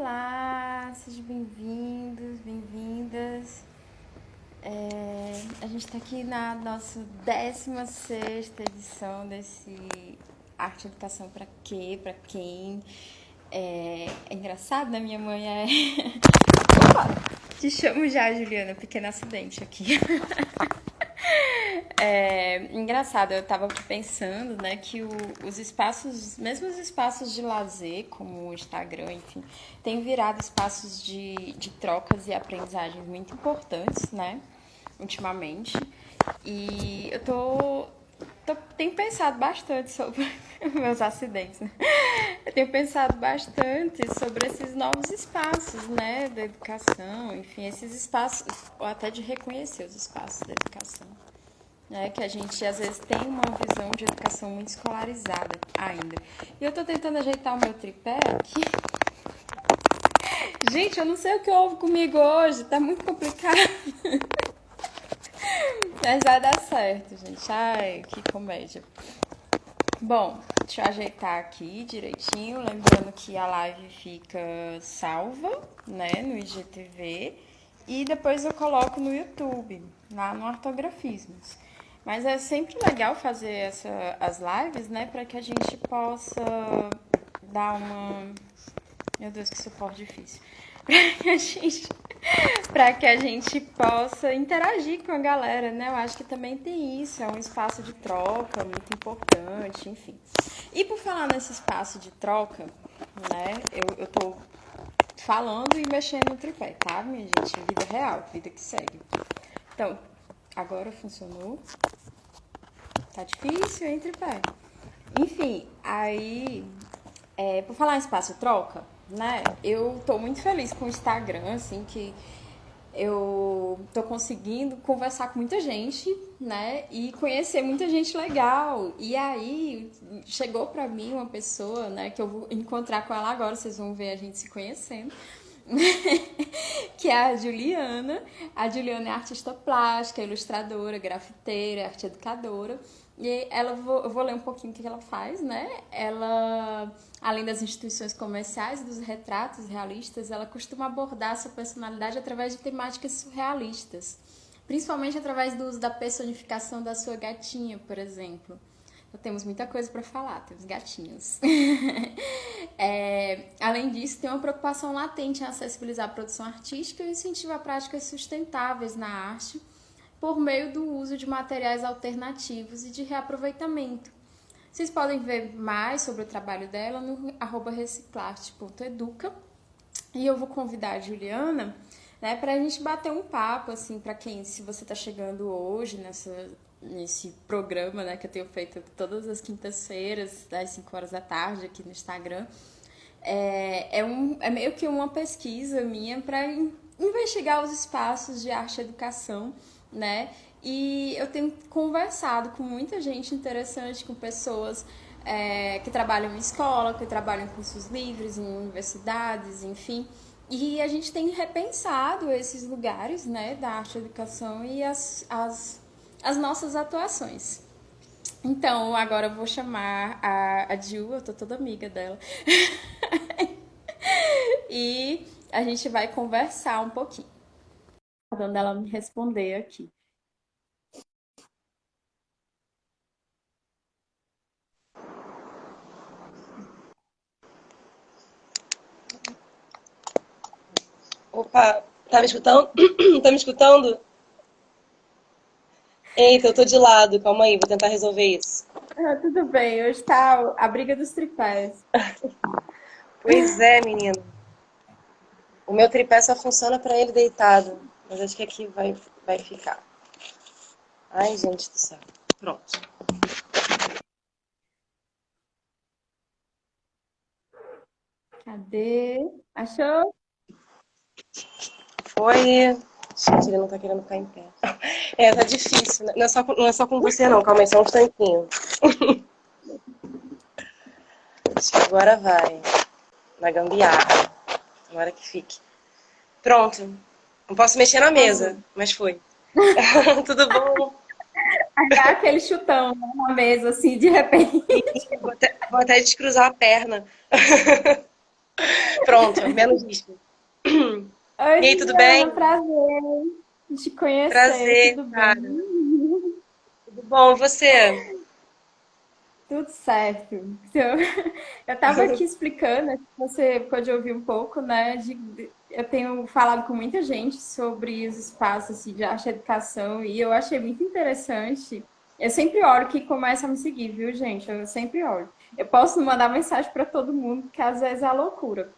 Olá, sejam bem-vindos, bem-vindas. A gente está aqui na nossa 16ª edição desse Arte e Educação para quê? Para quem? É engraçado, né? Minha mãe é... Opa! Te chamo já, Juliana, pequeno acidente aqui. Engraçado, eu tava aqui pensando, né, que os espaços, mesmo os espaços de lazer, como o Instagram, enfim, tem virado espaços de trocas e aprendizagens muito importantes, né, ultimamente. E tenho pensado bastante sobre meus acidentes, né? Eu tenho pensado bastante sobre esses novos espaços, né, da educação, enfim, esses espaços, ou até de reconhecer os espaços da educação. Né, que a gente às vezes tem uma visão de educação muito escolarizada ainda. E eu tô tentando ajeitar o meu tripé aqui. Gente, eu não sei o que houve comigo hoje, tá muito complicado. Mas vai dar certo, gente. Ai, que comédia. Bom, deixa eu ajeitar aqui direitinho, lembrando que a live fica salva, né, no IGTV, e depois eu coloco no YouTube, lá no Artografismos. Mas é sempre legal fazer as lives, né, para que a gente possa dar uma... Meu Deus, que suporte difícil. Para que a gente possa interagir com a galera, né? Eu acho que também tem isso, é um espaço de troca muito importante, enfim. E por falar nesse espaço de troca, né, eu tô falando e mexendo no tripé, tá, minha gente? Vida real, vida que segue. Então, agora funcionou. Tá difícil, hein, tripé? Enfim, aí, por falar em espaço troca, né, eu tô muito feliz com o Instagram, assim, que eu tô conseguindo conversar com muita gente, né, e conhecer muita gente legal. E aí, chegou pra mim uma pessoa, né, que eu vou encontrar com ela agora, vocês vão ver a gente se conhecendo, que é a Juliana. A Juliana é artista plástica, ilustradora, grafiteira, arte educadora. E eu vou ler um pouquinho o que ela faz, né? Ela, além das instituições comerciais e dos retratos realistas, ela costuma abordar sua personalidade através de temáticas surrealistas, principalmente através do uso da personificação da sua gatinha, por exemplo. Então, temos muita coisa para falar, temos gatinhos. Além disso, tem uma preocupação latente em acessibilizar a produção artística e incentivar práticas sustentáveis na arte, por meio do uso de materiais alternativos e de reaproveitamento. Vocês podem ver mais sobre o trabalho dela no @reciclarte.educa. E eu vou convidar a Juliana, né, para a gente bater um papo, assim, para quem, se você está chegando hoje nesse programa, né, que eu tenho feito todas as quintas-feiras, às 5 horas da tarde, aqui no Instagram. É meio que uma pesquisa minha para investigar os espaços de arte e educação, né? E eu tenho conversado com muita gente interessante, com pessoas que trabalham em escola, que trabalham em cursos livres, em universidades, enfim. E a gente tem repensado esses lugares, né, da arte e educação e as nossas atuações. Então, agora eu vou chamar a Ju, eu tô toda amiga dela. E a gente vai conversar um pouquinho. Quando ela me responder aqui. Opa, tá me escutando? Tá me escutando? Eita, eu tô de lado, calma aí, vou tentar resolver isso. Tudo bem, hoje tá a briga dos tripés. Pois é, menino. O meu tripé só funciona pra ele deitado, mas acho que aqui vai ficar. Ai, gente do céu. Pronto. Cadê? Achou? Foi. Gente, ele não tá querendo ficar em pé. Tá difícil. Não é só com você, não. Calma aí, só um instantinho. Acho que agora vai. Na gambiarra. Agora que fique. Pronto. Não posso mexer na mesa, mas foi. Tudo bom? Dá aquele chutão, né, na mesa, assim, de repente. Vou até descruzar a perna. Pronto, menos isso. Oi, E aí, tudo Juliana, bem? prazer em te conhecer, Prazer, tudo bem? cara. Tudo bom? E você? Tudo certo. Então, eu estava aqui explicando, acho que você pode ouvir um pouco, né? Eu tenho falado com muita gente sobre os espaços assim, de arte e educação e eu achei muito interessante. Eu sempre olho que começa a me seguir, viu, gente? Eu sempre olho. Eu posso mandar mensagem para todo mundo, que às vezes é loucura.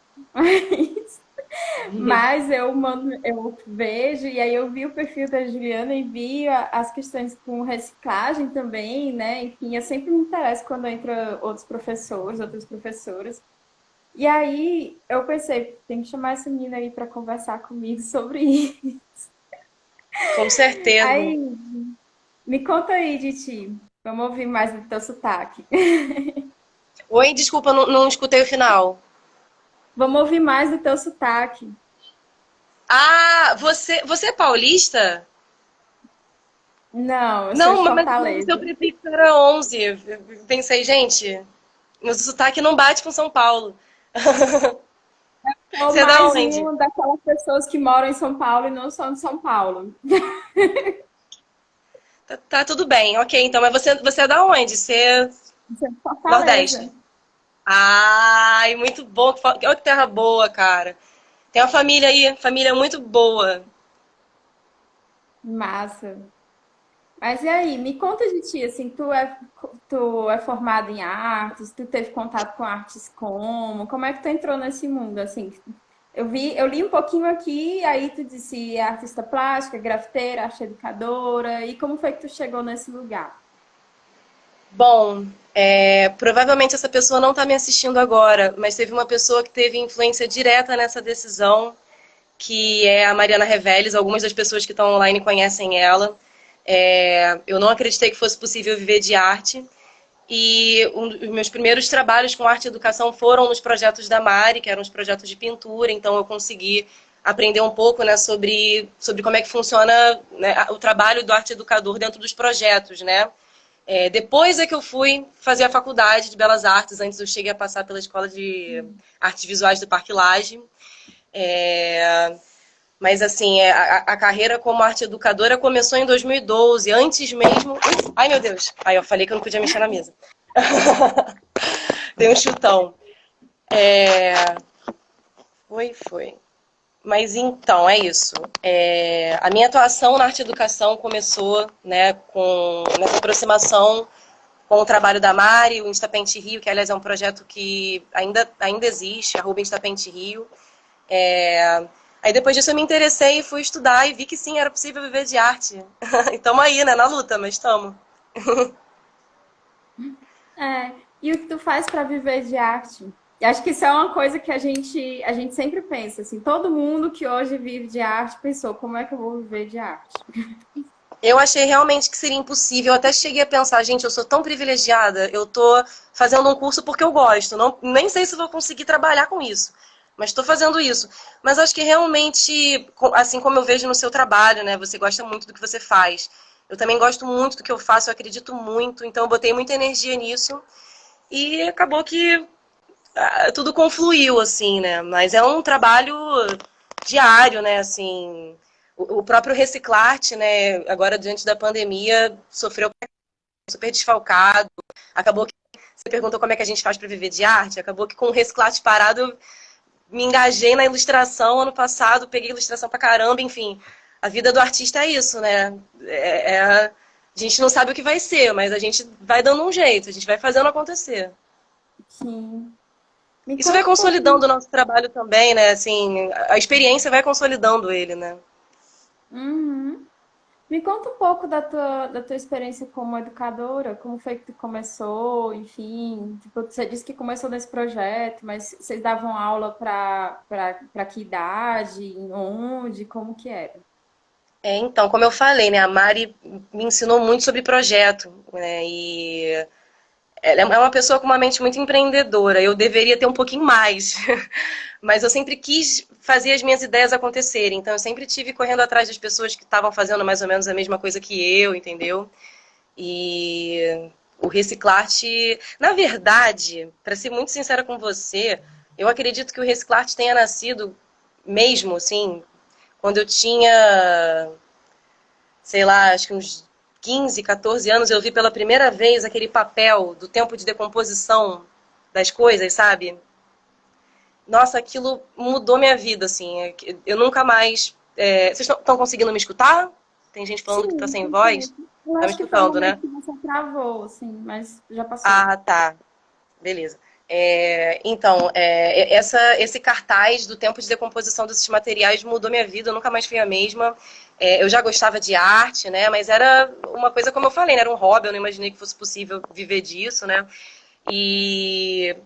Mas eu mando, eu vejo, e aí eu vi o perfil da Juliana e vi as questões com reciclagem também, né? Enfim, eu sempre me interesso quando entra outros professores, outras professoras. E aí eu pensei, tem que chamar essa menina aí para conversar comigo sobre isso. Com certeza. Aí, me conta aí de ti. Vamos ouvir mais do teu sotaque. Oi, desculpa, não escutei o final. Vamos ouvir mais do teu sotaque. Ah, você é paulista? Não, eu sou de Não, mas o seu Fortaleza. prefixo era 11. Eu pensei, gente, meu sotaque não bate com São Paulo. Sou Você é da mais onde? uma daquelas pessoas que moram em São Paulo e não são de São Paulo. Tá tudo bem, ok. Então, mas você é da onde? Você é Sou de Nordeste. Fortaleza. Ai, muito bom. Olha que terra boa, cara. Tem uma família aí, família muito boa. Massa. Mas e aí, me conta de ti, assim, tu é formado em artes, tu teve contato com artes como é que tu entrou nesse mundo, assim? Eu li um pouquinho aqui, aí tu disse artista plástica, grafiteira, arte educadora, e como foi que tu chegou nesse lugar? Bom, provavelmente essa pessoa não está me assistindo agora, mas teve uma pessoa que teve influência direta nessa decisão, que é a Mariana Reveles. Algumas das pessoas que estão online conhecem ela. Eu não acreditei que fosse possível viver de arte. E os meus primeiros trabalhos com arte e educação foram nos projetos da Mari, que eram os projetos de pintura, então eu consegui aprender um pouco, né, sobre como é que funciona, né, o trabalho do arte educador dentro dos projetos, né? Depois é que eu fui fazer a faculdade de Belas Artes, antes eu cheguei a passar pela Escola de Artes Visuais do Parque Lage. É, mas assim, a carreira como arte educadora começou em 2012, antes mesmo. Ai, meu Deus! Aí eu falei que eu não podia mexer na mesa. Dei um chutão. É... Foi. Mas então, é isso. A minha atuação na arte educação começou, né, nessa aproximação com o trabalho da Mari, o Instapente Rio, que aliás é um projeto que ainda existe, arroba Instapente Rio. É... Aí depois disso eu me interessei e fui estudar e vi que sim, era possível viver de arte. E tamo aí, né, na luta, mas tamo. É, e o que tu faz para viver de arte? E acho que isso é uma coisa que a gente sempre pensa, assim, todo mundo que hoje vive de arte pensou, como é que eu vou viver de arte? Eu achei realmente que seria impossível. Eu até cheguei a pensar, gente, eu sou tão privilegiada, eu tô fazendo um curso porque eu gosto. Não, nem sei se vou conseguir trabalhar com isso, mas estou fazendo isso. Mas acho que realmente, assim como eu vejo no seu trabalho, né? Você gosta muito do que você faz. Eu também gosto muito do que eu faço, eu acredito muito, então eu botei muita energia nisso e acabou que tudo confluiu, assim, né? Mas é um trabalho diário, né? Assim, o próprio Reciclarte, né? Agora, diante da pandemia, sofreu super desfalcado. Acabou que você perguntou como é que a gente faz para viver de arte. Acabou que com o Reciclarte parado, eu me engajei na ilustração ano passado, peguei ilustração pra caramba, enfim. A vida do artista é isso, né? A gente não sabe o que vai ser, mas a gente vai dando um jeito, a gente vai fazendo acontecer. Sim. Me Isso vai conta um consolidando pouquinho. o nosso trabalho também, né? Assim, a experiência vai consolidando ele, né? Uhum. Me conta um pouco da tua experiência como educadora, como foi que tu começou, enfim, tipo, você disse que começou nesse projeto, mas vocês davam aula para que idade, em onde, como que era? Então, como eu falei, né? A Mari me ensinou muito sobre projeto, né? E ela é uma pessoa com uma mente muito empreendedora. Eu deveria ter um pouquinho mais, mas eu sempre quis fazer as minhas ideias acontecerem. Então, eu sempre tive correndo atrás das pessoas que estavam fazendo mais ou menos a mesma coisa que eu, entendeu? E o Reciclarte, na verdade, para ser muito sincera com você, Eu acredito que o Reciclarte tenha nascido mesmo, assim, quando eu tinha, sei lá, acho que uns 15, 14 anos, eu vi pela primeira vez aquele papel do tempo de decomposição das coisas, sabe? Nossa, aquilo mudou minha vida, assim. Eu nunca mais. Vocês estão conseguindo me escutar? Tem gente falando que tá Sim, sem voz? perfeito. Eu Tá me acho que foi um escutando, momento né? que você travou, assim, mas já passou. Ah, tá. Beleza. Então, esse cartaz do tempo de decomposição desses materiais mudou minha vida, eu nunca mais fui a mesma. Eu já gostava de arte, né? Mas era uma coisa, como eu falei, né? Era um hobby, eu não imaginei que fosse possível viver disso, né?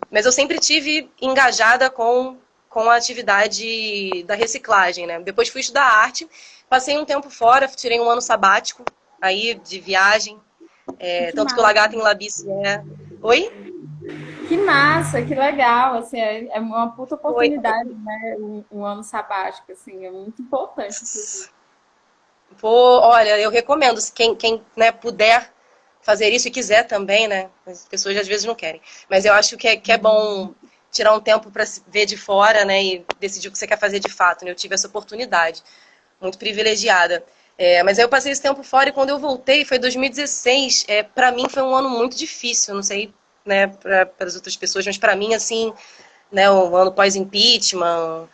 Mas eu sempre tive engajada com a atividade da reciclagem, né? Depois fui estudar arte, passei um tempo fora, tirei um ano sabático aí de viagem, Que tanto que o massa, Lagarto em Labice é... Oi? que massa, que legal, assim, é uma puta Oi. oportunidade, né, um ano sabático, assim, é muito importante, inclusive. Pô, olha, eu recomendo, se quem né, puder fazer isso e quiser também, né? As pessoas às vezes não querem. Mas eu acho que é bom tirar um tempo para se ver de fora, né? E decidir o que você quer fazer de fato, né? Eu tive essa oportunidade, muito privilegiada. Mas aí eu passei esse tempo fora e quando eu voltei, foi 2016, para mim foi um ano muito difícil, não sei, né, para as outras pessoas, mas para mim, assim, né, um ano pós-impeachment,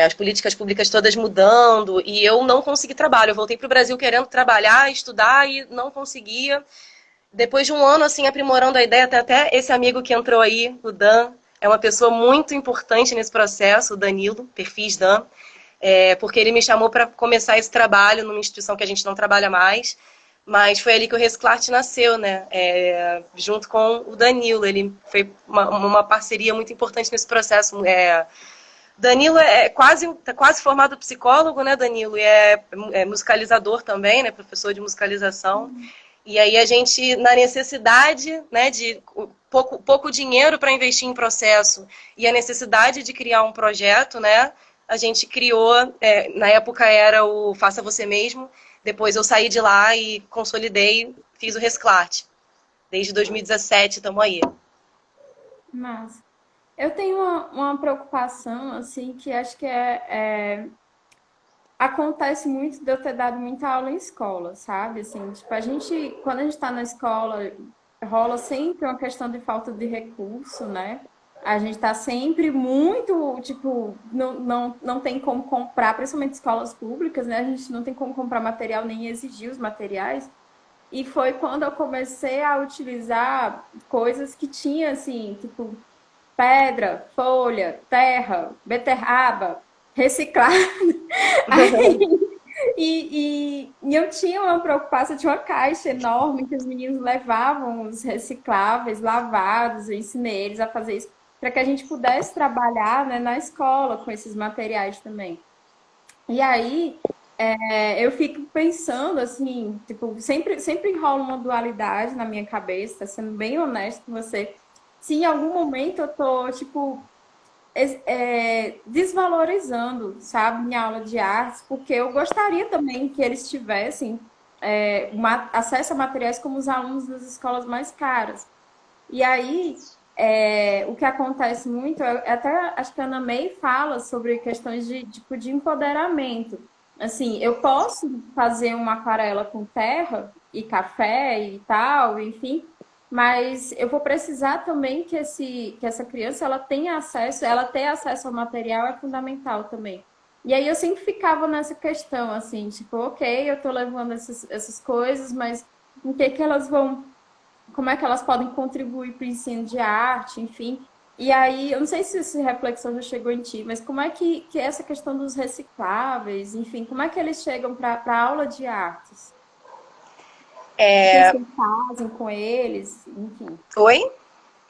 as políticas públicas todas mudando, e eu não consegui trabalho. Eu voltei para o Brasil querendo trabalhar, estudar, e não conseguia. Depois de um ano, assim, aprimorando a ideia, até esse amigo que entrou aí, o Dan, é uma pessoa muito importante nesse processo, o Danilo, Perfis Dan, porque ele me chamou para começar esse trabalho numa instituição que a gente não trabalha mais, mas foi ali que o Reciclarte nasceu, né? Junto com o Danilo. Ele foi uma parceria muito importante nesse processo. Danilo tá quase formado psicólogo, né, Danilo? E é musicalizador também, né? Professor de musicalização. E aí a gente, na necessidade, né, de pouco dinheiro para investir em processo e a necessidade de criar um projeto, né? A gente criou, na época era o Faça Você Mesmo, depois eu saí de lá e consolidei, fiz o Resclarte. Desde 2017 estamos aí. Massa. Eu tenho uma preocupação, assim, que acho que acontece muito de eu ter dado muita aula em escola, sabe? Assim, tipo, quando a gente está na escola, rola sempre uma questão de falta de recurso, né? A gente está sempre muito, tipo, não tem como comprar, principalmente escolas públicas, né? A gente não tem como comprar material nem exigir os materiais. E foi quando eu comecei a utilizar coisas que tinha, assim, tipo, pedra, folha, terra, beterraba, reciclar. E eu tinha uma preocupação, tinha uma caixa enorme que os meninos levavam os recicláveis lavados, eu ensinei eles a fazer isso, para que a gente pudesse trabalhar, né, na escola com esses materiais também. E aí eu fico pensando assim, tipo, sempre rola uma dualidade na minha cabeça, sendo bem honesto com você. Se em algum momento eu tô, tipo, desvalorizando, sabe, minha aula de artes, porque eu gostaria também que eles tivessem acesso a materiais como os alunos das escolas mais caras. E aí, o que acontece muito, até acho que a Ana May fala sobre questões de, tipo, de empoderamento. Assim, eu posso fazer uma aquarela com terra e café e tal, enfim, mas eu vou precisar também que essa criança ela tenha acesso, ela ter acesso ao material é fundamental também. E aí eu sempre ficava nessa questão, assim, tipo, ok, eu estou levando essas coisas, mas em que elas vão, como é que elas podem contribuir para o ensino de arte, enfim. E aí, eu não sei se essa reflexão já chegou em ti, mas como é que essa questão dos recicláveis, enfim, como é que eles chegam para a aula de artes? O que É... vocês fazem com eles, enfim. Oi? O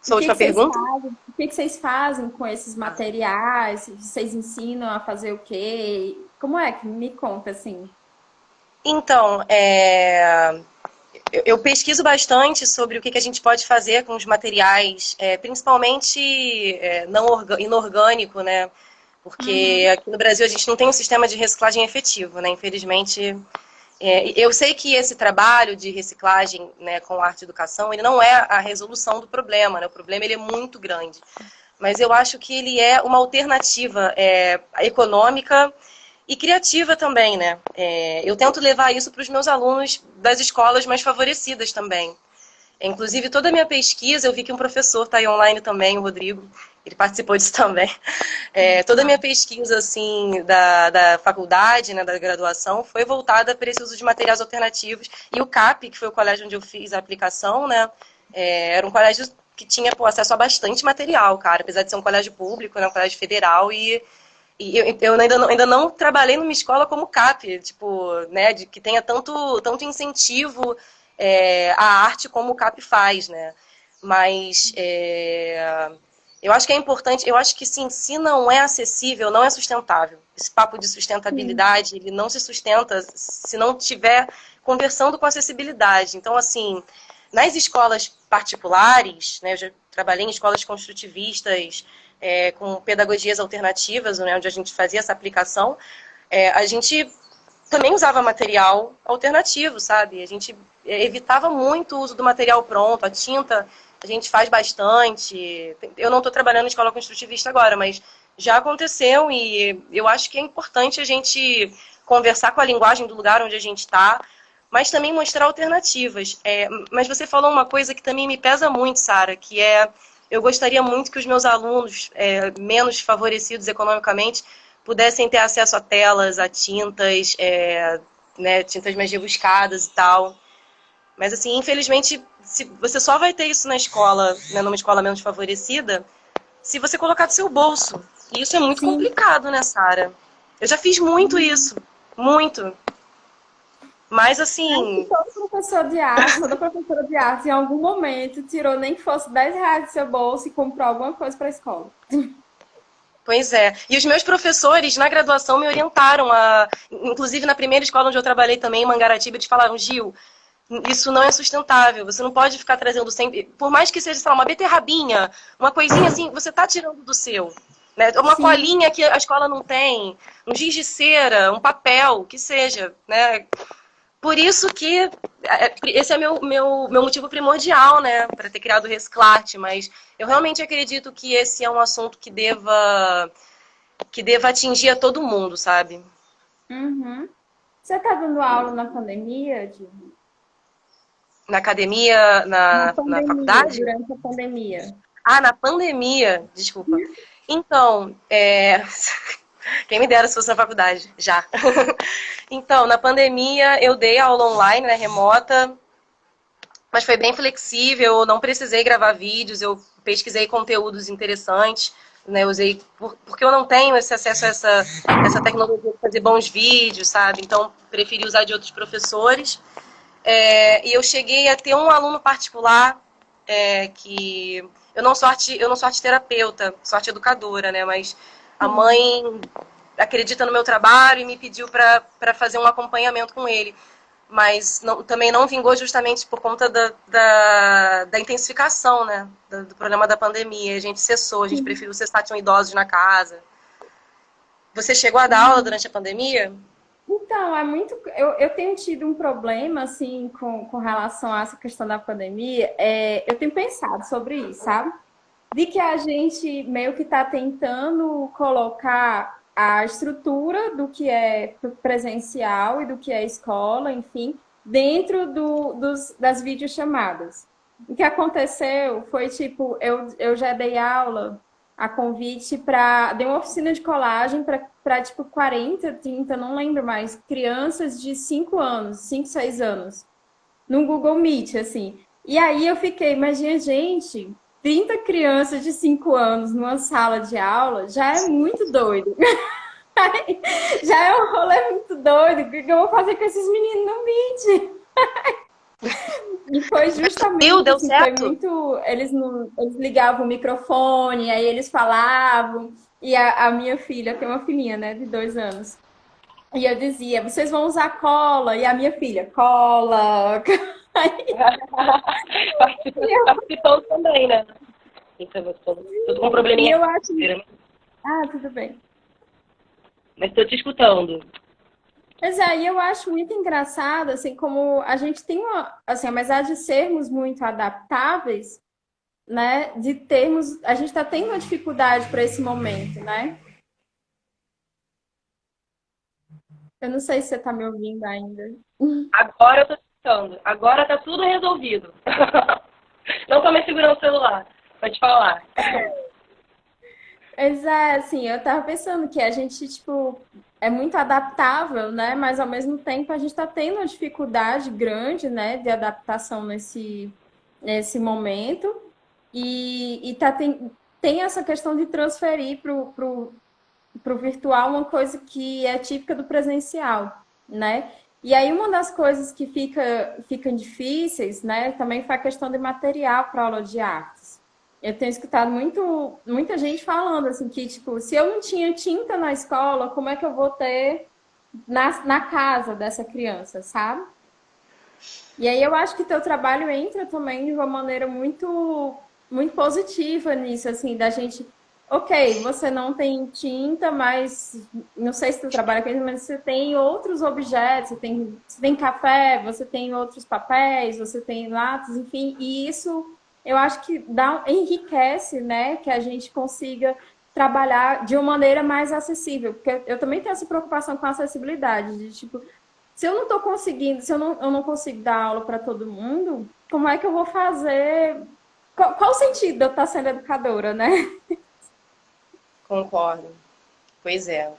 Sua que última vocês pergunta? fazem? O que vocês fazem com esses materiais? Vocês ensinam a fazer o quê? Como é que me conta assim? Então, eu pesquiso bastante sobre o que a gente pode fazer com os materiais, principalmente não inorgânico, né? Porque Uhum. aqui no Brasil a gente não tem um sistema de reciclagem efetivo, né? Infelizmente, eu sei que esse trabalho de reciclagem, né, com arte e educação, ele não é a resolução do problema, né? O problema ele é muito grande. mas eu acho que ele é uma alternativa econômica e criativa também, né? Eu tento levar isso para os meus alunos das escolas mais favorecidas também. Inclusive, toda a minha pesquisa, eu vi que um professor está aí online também, o Rodrigo, ele participou disso também. Toda a minha pesquisa, assim, da faculdade, né, da graduação, foi voltada para esse uso de materiais alternativos. E o CAP, que foi o colégio onde eu fiz a aplicação, né, era um colégio que tinha acesso a bastante material, cara, apesar de ser um colégio público, né, um colégio federal, e eu ainda não trabalhei numa escola como CAP, tipo, né, que tenha tanto incentivo à arte como o CAP faz, né? Mas eu acho que é importante, eu acho que sim, se não é acessível, não é sustentável. Esse papo de sustentabilidade, ele não se sustenta se não tiver conversando com acessibilidade. Então, assim, nas escolas particulares, né, eu já trabalhei em escolas construtivistas, com pedagogias alternativas, né, onde a gente fazia essa aplicação, a gente também usava material alternativo, sabe? A gente evitava muito o uso do material pronto, a tinta a gente faz bastante. Eu não estou trabalhando em escola construtivista agora, mas já aconteceu e eu acho que é importante a gente conversar com a linguagem do lugar onde a gente está, mas também mostrar alternativas. Mas você falou uma coisa que também me pesa muito, Sara, que eu gostaria muito que os meus alunos menos favorecidos economicamente pudessem ter acesso a telas, a tintas, né, tintas mais rebuscadas e tal. Mas, assim, infelizmente, você só vai ter isso na escola, né, numa escola menos favorecida, se você colocar do seu bolso. E isso é muito Sim. complicado, né, Sara? Eu já fiz muito isso. Muito. Mas, assim... Todo professor de arte, toda professora de arte, em algum momento, tirou nem que fosse R$ 10 do seu bolso e comprou alguma coisa para a escola. Pois é. E os meus professores, na graduação, me orientaram inclusive, na primeira escola onde eu trabalhei também, em Mangaratiba, eles falaram, Gil, isso não é sustentável, você não pode ficar trazendo sempre... Por mais que seja, sei lá, uma beterrabinha, uma coisinha assim, você está tirando do seu. Né? Uma Sim. colinha que a escola não tem, um giz de cera, um papel, que seja, né? Por isso que esse é meu motivo primordial, né, para ter criado o Reciclarte, mas eu realmente acredito que esse é um assunto que deva atingir a todo mundo, sabe? Uhum. Você está dando aula na pandemia, Di? Na academia, Na na pandemia, faculdade? durante a pandemia. Ah, na pandemia, desculpa. Então, quem me dera se fosse na faculdade, já. Então, na pandemia eu dei aula online, né, remota, mas foi bem flexível, eu não precisei gravar vídeos, eu pesquisei conteúdos interessantes, né, usei, porque eu não tenho esse acesso a essa tecnologia de fazer bons vídeos, sabe? Então, preferi usar de outros professores. E eu cheguei a ter um aluno particular que eu não sou arte terapeuta, sou arte educadora, né? Mas a mãe acredita no meu trabalho e me pediu para fazer um acompanhamento com ele. Mas também não vingou justamente por conta da intensificação, né? Do problema da pandemia. A gente cessou, a gente preferiu cessar, tinham idosos na casa. Você chegou a dar aula durante a pandemia? Então, é muito. Eu tenho tido um problema, assim, com relação a essa questão da pandemia. Eu tenho pensado sobre isso, sabe? De que a gente meio que está tentando colocar a estrutura do que é presencial e do que é escola, enfim, dentro das videochamadas. O que aconteceu foi, tipo, eu já dei aula a convite para... Dei uma oficina de colagem para, tipo, 40, 30, não lembro mais, crianças de 5 anos, 5, 6 anos, no Google Meet, assim. E aí eu fiquei, imagina, gente, 30 crianças de 5 anos numa sala de aula já é muito doido. Já é um rolê muito doido. O que eu vou fazer com esses meninos no Meet? E foi justamente Deu assim, foi certo? muito. Eles ligavam o microfone, aí eles falavam. E a minha filha, tem uma filhinha, né, de 2 anos. E eu dizia, vocês vão usar cola? E a minha filha, cola. Participou também, né? Então, tô com um E probleminha. eu acho. Ah, tudo bem. Mas tô te escutando. Mas aí eu acho muito engraçado, assim, como a gente tem uma, assim, apesar de sermos muito adaptáveis, né, de termos, a gente está tendo uma dificuldade para esse momento, né? Eu não sei se você está me ouvindo ainda. Agora eu tô escutando. Agora tá tudo resolvido. Não tô mais segurando o celular. Pode falar. Pois é, assim, eu tava pensando que a gente, tipo, é muito adaptável, né? Mas ao mesmo tempo a gente está tendo uma dificuldade grande, né, de adaptação nesse momento. E tem essa questão de transferir para o virtual uma coisa que é típica do presencial, né? E aí uma das coisas que ficam difíceis, né, também foi a questão de material para aula de artes. Eu tenho escutado muita gente falando assim que, tipo, se eu não tinha tinta na escola, como é que eu vou ter na casa dessa criança, sabe? E aí eu acho que teu trabalho entra também de uma maneira muito positiva nisso, assim, da gente, ok, você não tem tinta, mas não sei se tu trabalha com isso, mas você tem outros objetos, você tem café, você tem outros papéis, você tem lápis, enfim, e isso eu acho que enriquece, né, que a gente consiga trabalhar de uma maneira mais acessível, porque eu também tenho essa preocupação com a acessibilidade, de tipo, se eu não estou conseguindo, se eu não consigo dar aula para todo mundo, como é que eu vou fazer? Qual o sentido de eu estar sendo educadora, né? Concordo. Pois é.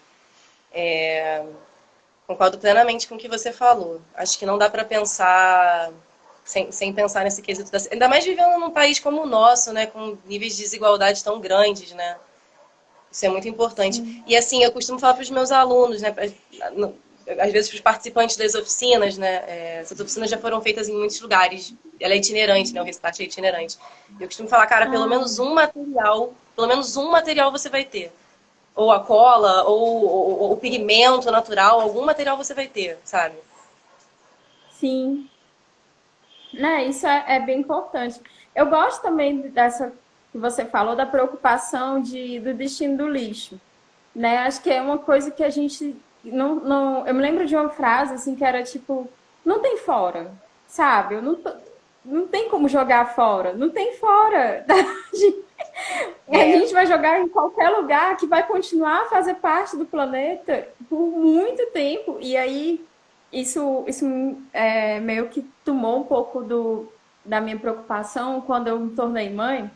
Concordo plenamente com o que você falou. Acho que não dá para pensar sem pensar nesse quesito. Ainda mais vivendo num país como o nosso, né? Com níveis de desigualdade tão grandes, né? Isso é muito importante. Sim. E assim, eu costumo falar para os meus alunos, né? Às vezes para os participantes das oficinas, né? Essas oficinas já foram feitas em muitos lugares. Ela é itinerante, né? O Restart é itinerante. Eu costumo falar, cara, Ah, pelo menos um material você vai ter. Ou a cola, ou o pigmento natural, algum material você vai ter, sabe? sim. Né, isso é bem importante. Eu gosto também dessa que você falou da preocupação do destino do lixo, né? Acho que é uma coisa que a gente não. Eu me lembro de uma frase assim que era tipo, não tem fora, sabe? Não tem como jogar fora, não tem fora. A É, gente vai jogar em qualquer lugar que vai continuar a fazer parte do planeta por muito tempo. E aí, isso meio que tomou um pouco da minha preocupação quando eu me tornei mãe.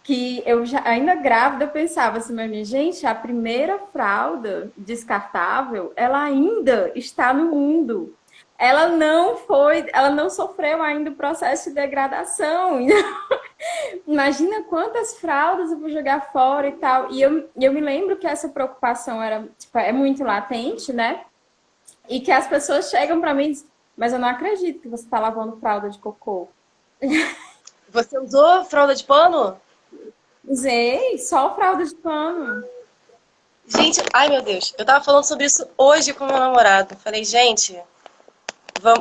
Que eu já, ainda grávida, eu pensava assim, mas minha gente, a primeira fralda descartável, ela ainda está no mundo. Ela não sofreu ainda o processo de degradação. Imagina quantas fraldas eu vou jogar fora e tal. E eu me lembro que essa preocupação era, tipo, é muito latente, né? E que as pessoas chegam para mim e dizem, mas eu não acredito que você está lavando fralda de cocô. você usou fralda de pano? Usei só fralda de pano. Gente, ai meu Deus, eu tava falando sobre isso hoje com meu namorado. Falei, gente,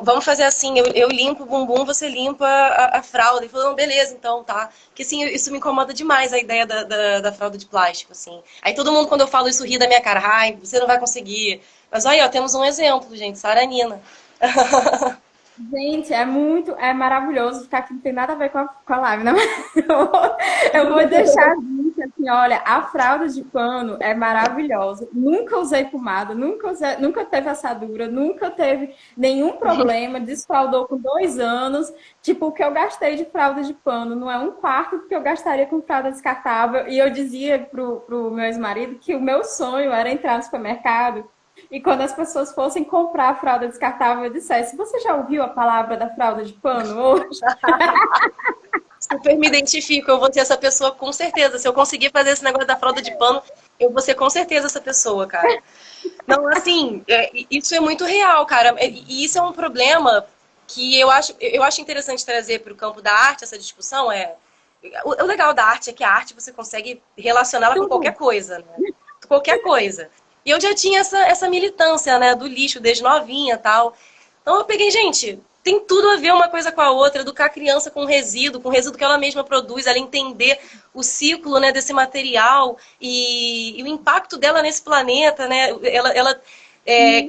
vamos fazer assim, eu limpo o bumbum, você limpa a fralda. Ele falou, não, beleza, então, tá. Porque assim, isso me incomoda demais a ideia da fralda de plástico, assim. Aí todo mundo, quando eu falo isso, ri da minha cara, ai, você não vai conseguir. Mas olha, ó, temos um exemplo, gente, Saranina. Gente, é maravilhoso ficar aqui, não tem nada a ver com a live, né? Eu vou deixar disso, assim, olha, a fralda de pano é maravilhosa. Nunca usei pomada, nunca teve assadura, nunca teve nenhum problema, desfraldou com 2 anos. Tipo, o que eu gastei de fralda de pano não é um quarto do que eu gastaria com fralda descartável. E eu dizia pro meu ex-marido que o meu sonho era entrar no supermercado e quando as pessoas fossem comprar a fralda descartável, eu dissesse: Você já ouviu a palavra da fralda de pano hoje? Super me identifico, eu vou ser essa pessoa com certeza. Se eu conseguir fazer esse negócio da fralda de pano, eu vou ser com certeza essa pessoa, cara. Não, assim, isso é muito real, cara. E isso é um problema que eu acho interessante trazer para o campo da arte, essa discussão. O legal da arte é que a arte você consegue relacioná-la com qualquer Tudo. coisa, né? Qualquer coisa. E eu já tinha essa militância, né, do lixo desde novinha e tal. Então eu peguei, gente, tem tudo a ver uma coisa com a outra, educar a criança com o resíduo que ela mesma produz, ela entender o ciclo, né, desse material e o impacto dela nesse planeta, né? Ela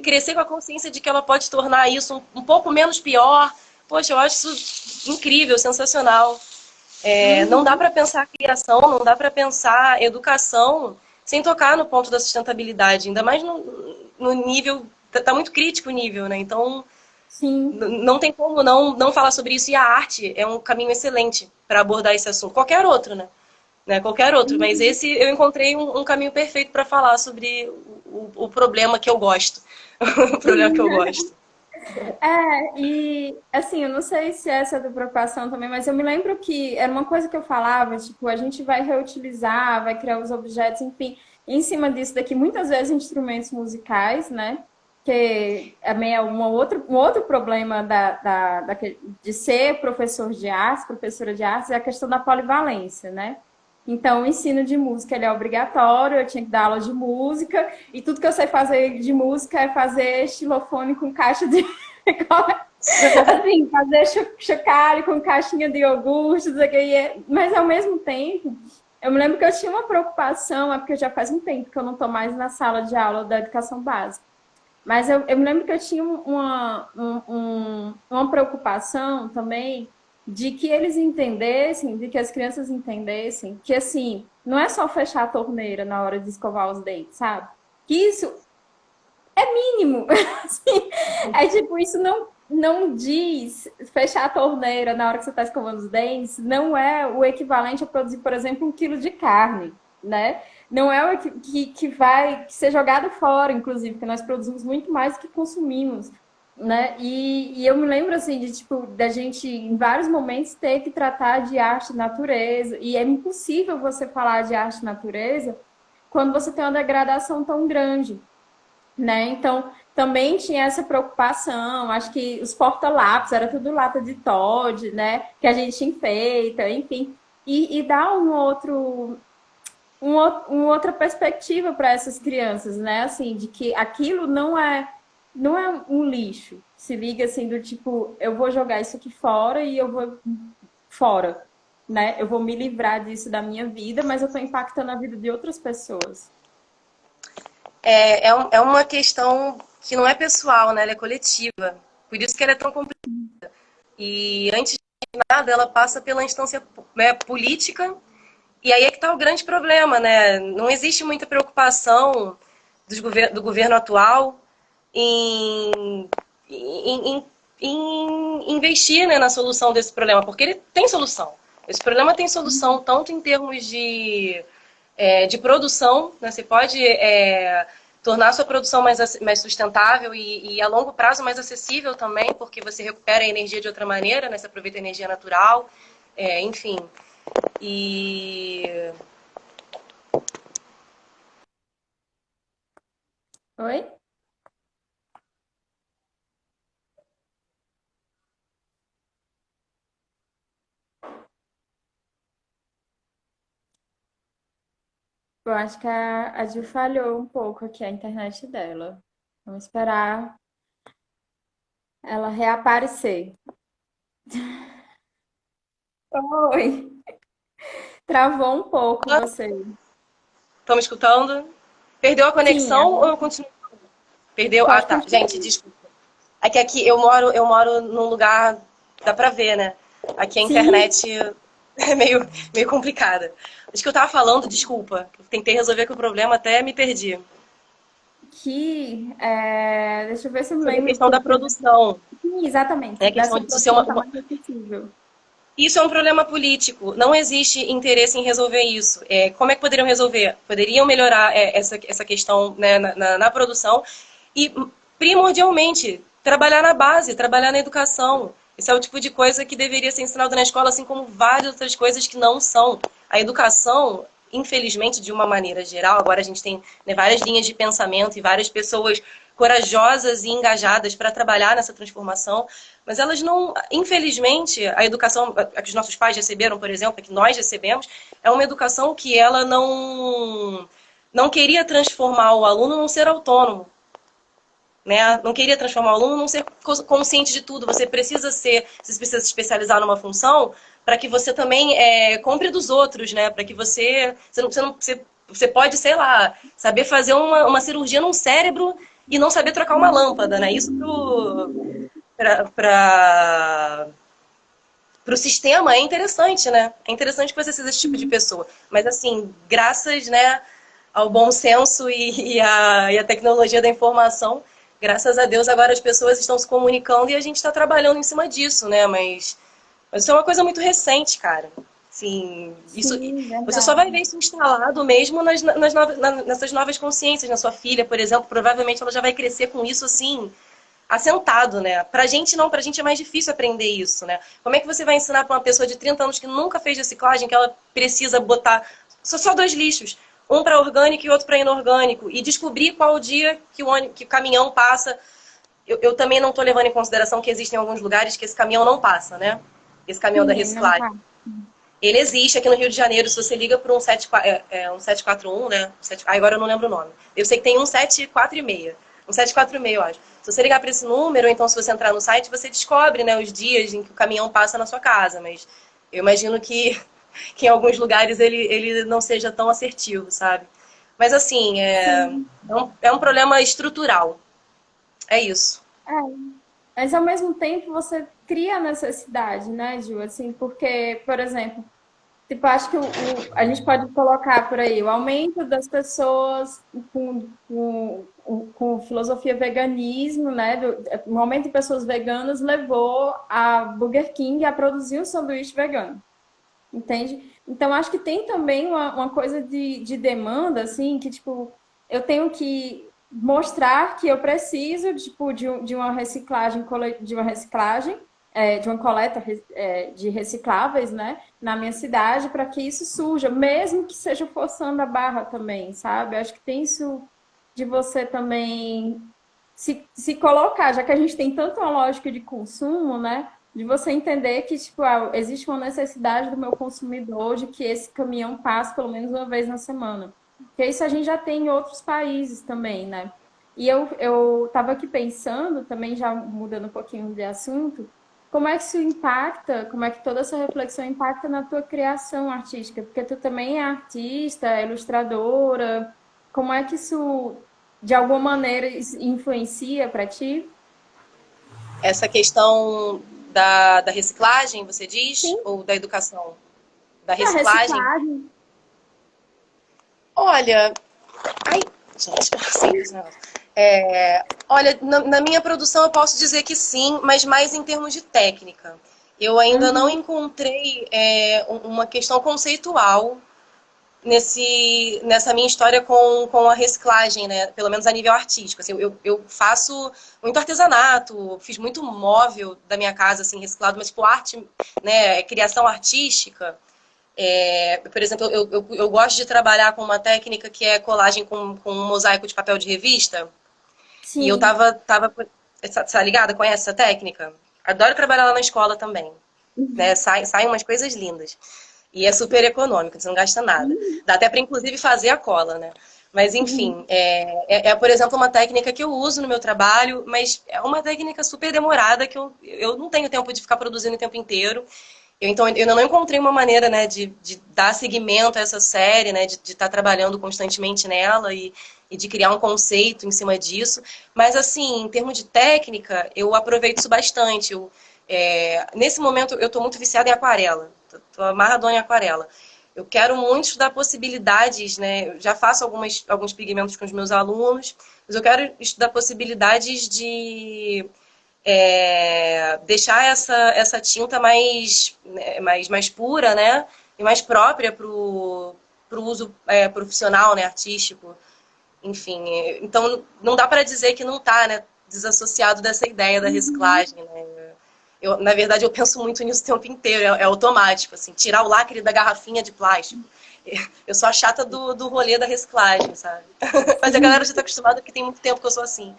crescer com a consciência de que ela pode tornar isso um pouco menos pior. Poxa, eu acho isso incrível, sensacional. Não dá Uhum. para pensar criação, não dá para pensar educação sem tocar no ponto da sustentabilidade, ainda mais no nível, tá muito crítico o nível, né? Então, Sim. não tem como não falar sobre isso, e a arte é um caminho excelente para abordar esse assunto. Qualquer outro, né? Qualquer outro, mas Uhum. esse eu encontrei um caminho perfeito para falar sobre o problema que eu gosto. O problema que eu gosto. E assim, eu não sei se essa é da preocupação também, mas eu me lembro que era uma coisa que eu falava, tipo, a gente vai reutilizar, vai criar os objetos, enfim, em cima disso daqui, muitas vezes instrumentos musicais, né? Que é meio um outro problema de ser professor de artes, professora de artes, é a questão da polivalência, né? Então, o ensino de música ele é obrigatório, eu tinha que dar aula de música, e tudo que eu sei fazer de música é fazer xilofone com caixa de assim, fazer chocalho com caixinha de iogurte, mas ao mesmo tempo, eu me lembro que eu tinha uma preocupação, é porque já faz um tempo que eu não estou mais na sala de aula da educação básica. Mas eu me lembro que eu tinha uma preocupação também de que eles entendessem, de que as crianças entendessem que, assim, não é só fechar a torneira na hora de escovar os dentes, sabe? Que isso mínimo. Assim, é tipo, isso não diz fechar a torneira na hora que você está escovando os dentes, não é o equivalente a produzir, por exemplo, 1 quilo de carne, né? Não é o que vai ser jogado fora, inclusive, porque nós produzimos muito mais do que consumimos. Né? E eu me lembro assim de tipo da gente em vários momentos ter que tratar de arte e natureza, e é impossível você falar de arte e natureza quando você tem uma degradação tão grande, né? Então, também tinha essa preocupação. Acho que os porta-lápis era tudo lata de Toddy, né? Que a gente enfeita, enfim. E dá uma outra perspectiva para essas crianças, né? Assim, de que aquilo não é um lixo. Se liga assim do tipo, eu vou jogar isso aqui fora e eu vou fora, né? Eu vou me livrar disso da minha vida, mas eu estou impactando a vida de outras pessoas. É uma questão que não é pessoal, né? Ela é coletiva. Por isso que ela é tão complicada. E antes de nada, ela passa pela instância, né, política. E aí é que está o grande problema, né? Não existe muita preocupação do governo atual em, em investir, né, na solução desse problema, porque ele tem solução. Esse problema tem solução tanto em termos de produção, né? Você pode tornar a sua produção mais sustentável e a longo prazo mais acessível também, porque você recupera a energia de outra maneira, né? Você aproveita a energia natural, enfim. E Oi? Eu acho que a Gil falhou um pouco aqui a internet dela. Vamos esperar ela reaparecer. Oi. Travou um pouco você. estão me escutando? Perdeu a Sim, conexão ou eu continuo? Perdeu? Ah, pode tá. Gente, continuar. desculpa. É que aqui eu moro num lugar, dá pra ver, né? Aqui a Sim, internet é meio complicada. Acho que eu tava falando, desculpa. Tentei resolver com o problema, até me perdi. deixa eu ver se eu me Sobre a lembro. questão da produção. Sim, exatamente. Né? A Dessa questão disso ser produção tá mais acessível. Isso é um problema político. Não existe interesse em resolver isso. Como é que poderiam resolver? Poderiam melhorar essa questão, né, na produção e, primordialmente, trabalhar na base, trabalhar na educação. Esse é o tipo de coisa que deveria ser ensinado na escola, assim como várias outras coisas que não são. A educação, infelizmente, de uma maneira geral, agora a gente tem, né, várias linhas de pensamento e várias pessoas corajosas e engajadas para trabalhar nessa transformação, mas elas não, infelizmente, a educação a que os nossos pais receberam, por exemplo, a que nós recebemos, é uma educação que ela não queria transformar o aluno num ser autônomo, né? Não queria transformar o aluno num ser consciente de tudo. Você precisa você precisa se especializar numa função para que você também compre dos outros, né? Para que você pode, sei lá, saber fazer uma cirurgia num cérebro e não saber trocar uma lâmpada, né? Isso para pro sistema é interessante, né? É interessante que você seja esse tipo de pessoa. Mas, assim, graças, né, ao bom senso e a tecnologia da informação, graças a Deus agora as pessoas estão se comunicando e a gente está trabalhando em cima disso, né? Mas isso é uma coisa muito recente, cara. Assim, isso, Sim, você só vai verdade. ver isso instalado mesmo nessas novas consciências. Na sua filha, por exemplo, provavelmente ela já vai crescer com isso assim, assentado, né? Pra gente não, pra gente é mais difícil aprender isso, né? Como é que você vai ensinar pra uma pessoa de 30 anos que nunca fez reciclagem, que ela precisa botar só dois lixos, um para orgânico e outro para inorgânico, e descobrir qual o dia que o caminhão passa. Eu também não estou levando em consideração que existem alguns lugares que esse caminhão não passa, né? Esse caminhão da Sim, ele não reciclagem. tá. Ele existe aqui no Rio de Janeiro, se você liga para um 741, né? Agora eu não lembro o nome. Eu sei que tem um 746. Um 746, eu acho. Se você ligar para esse número, ou então se você entrar no site, você descobre, né, os dias em que o caminhão passa na sua casa. Mas eu imagino que em alguns lugares ele não seja tão assertivo, sabe? Mas assim, Sim. é um problema estrutural. É isso. É. Mas ao mesmo tempo você cria a necessidade, né, Gil? Assim, porque, por exemplo, tipo, acho que a gente pode colocar por aí o aumento das pessoas com filosofia veganismo, né? O aumento de pessoas veganas levou a Burger King a produzir um sanduíche vegano, entende? Então, acho que tem também uma coisa de demanda, assim, que, tipo, eu tenho que mostrar que eu preciso, tipo, de uma reciclagem, de uma coleta de recicláveis, né, na minha cidade, para que isso surja, mesmo que seja forçando a barra também, sabe? Acho que tem isso de você também se colocar, já que a gente tem tanto uma lógica de consumo, né? De você entender que, tipo, existe uma necessidade do meu consumidor de que esse caminhão passe pelo menos uma vez na semana. Porque isso a gente já tem em outros países também, né? E eu estava aqui pensando, também já mudando um pouquinho de assunto, como é que isso impacta, como é que toda essa reflexão impacta na tua criação artística? Porque tu também é artista, é ilustradora, como é que isso, de alguma maneira, influencia para ti? Essa questão da reciclagem, você diz? Sim, Ou da educação? Da da reciclagem? reciclagem. Olha, ai, gente, simples, né? Olha, na minha produção eu posso dizer que sim, mas mais em termos de técnica. Eu ainda não Uhum. encontrei uma questão conceitual nessa minha história com a reciclagem, né? Pelo menos a nível artístico. Assim, eu faço muito artesanato, fiz muito móvel da minha casa, assim, reciclado, mas tipo arte, né? Criação artística. Por exemplo, eu gosto de trabalhar com uma técnica que é colagem com um mosaico de papel de revista. E eu Sim. tá ligada? Conhece essa técnica? Adoro trabalhar lá na escola também. Né? Saem umas coisas lindas. E é super econômico, você não gasta nada. Dá até para, inclusive, fazer a cola, né? Mas, enfim, por exemplo, uma técnica que eu uso no meu trabalho, mas é uma técnica super demorada que eu não tenho tempo de ficar produzindo o tempo inteiro. Então, eu ainda não encontrei uma maneira, né, de dar seguimento a essa série, né, de estar trabalhando constantemente nela e de criar um conceito em cima disso. Mas, assim, em termos de técnica, eu aproveito isso bastante. Nesse momento, eu estou muito viciada em aquarela. Estou amarradona em aquarela. Eu quero muito estudar possibilidades, né? Eu já faço alguns pigmentos com os meus alunos, mas eu quero estudar possibilidades de deixar essa tinta mais pura, né? E mais própria para o uso profissional, né? Artístico. Enfim, então não dá para dizer que não está, né, desassociado dessa ideia da Uhum. reciclagem, né? Na verdade, eu penso muito nisso o tempo inteiro, é automático, assim, tirar o lacre da garrafinha de plástico. Eu sou a chata do rolê da reciclagem, sabe? Mas a galera já está acostumada porque tem muito tempo que eu sou assim.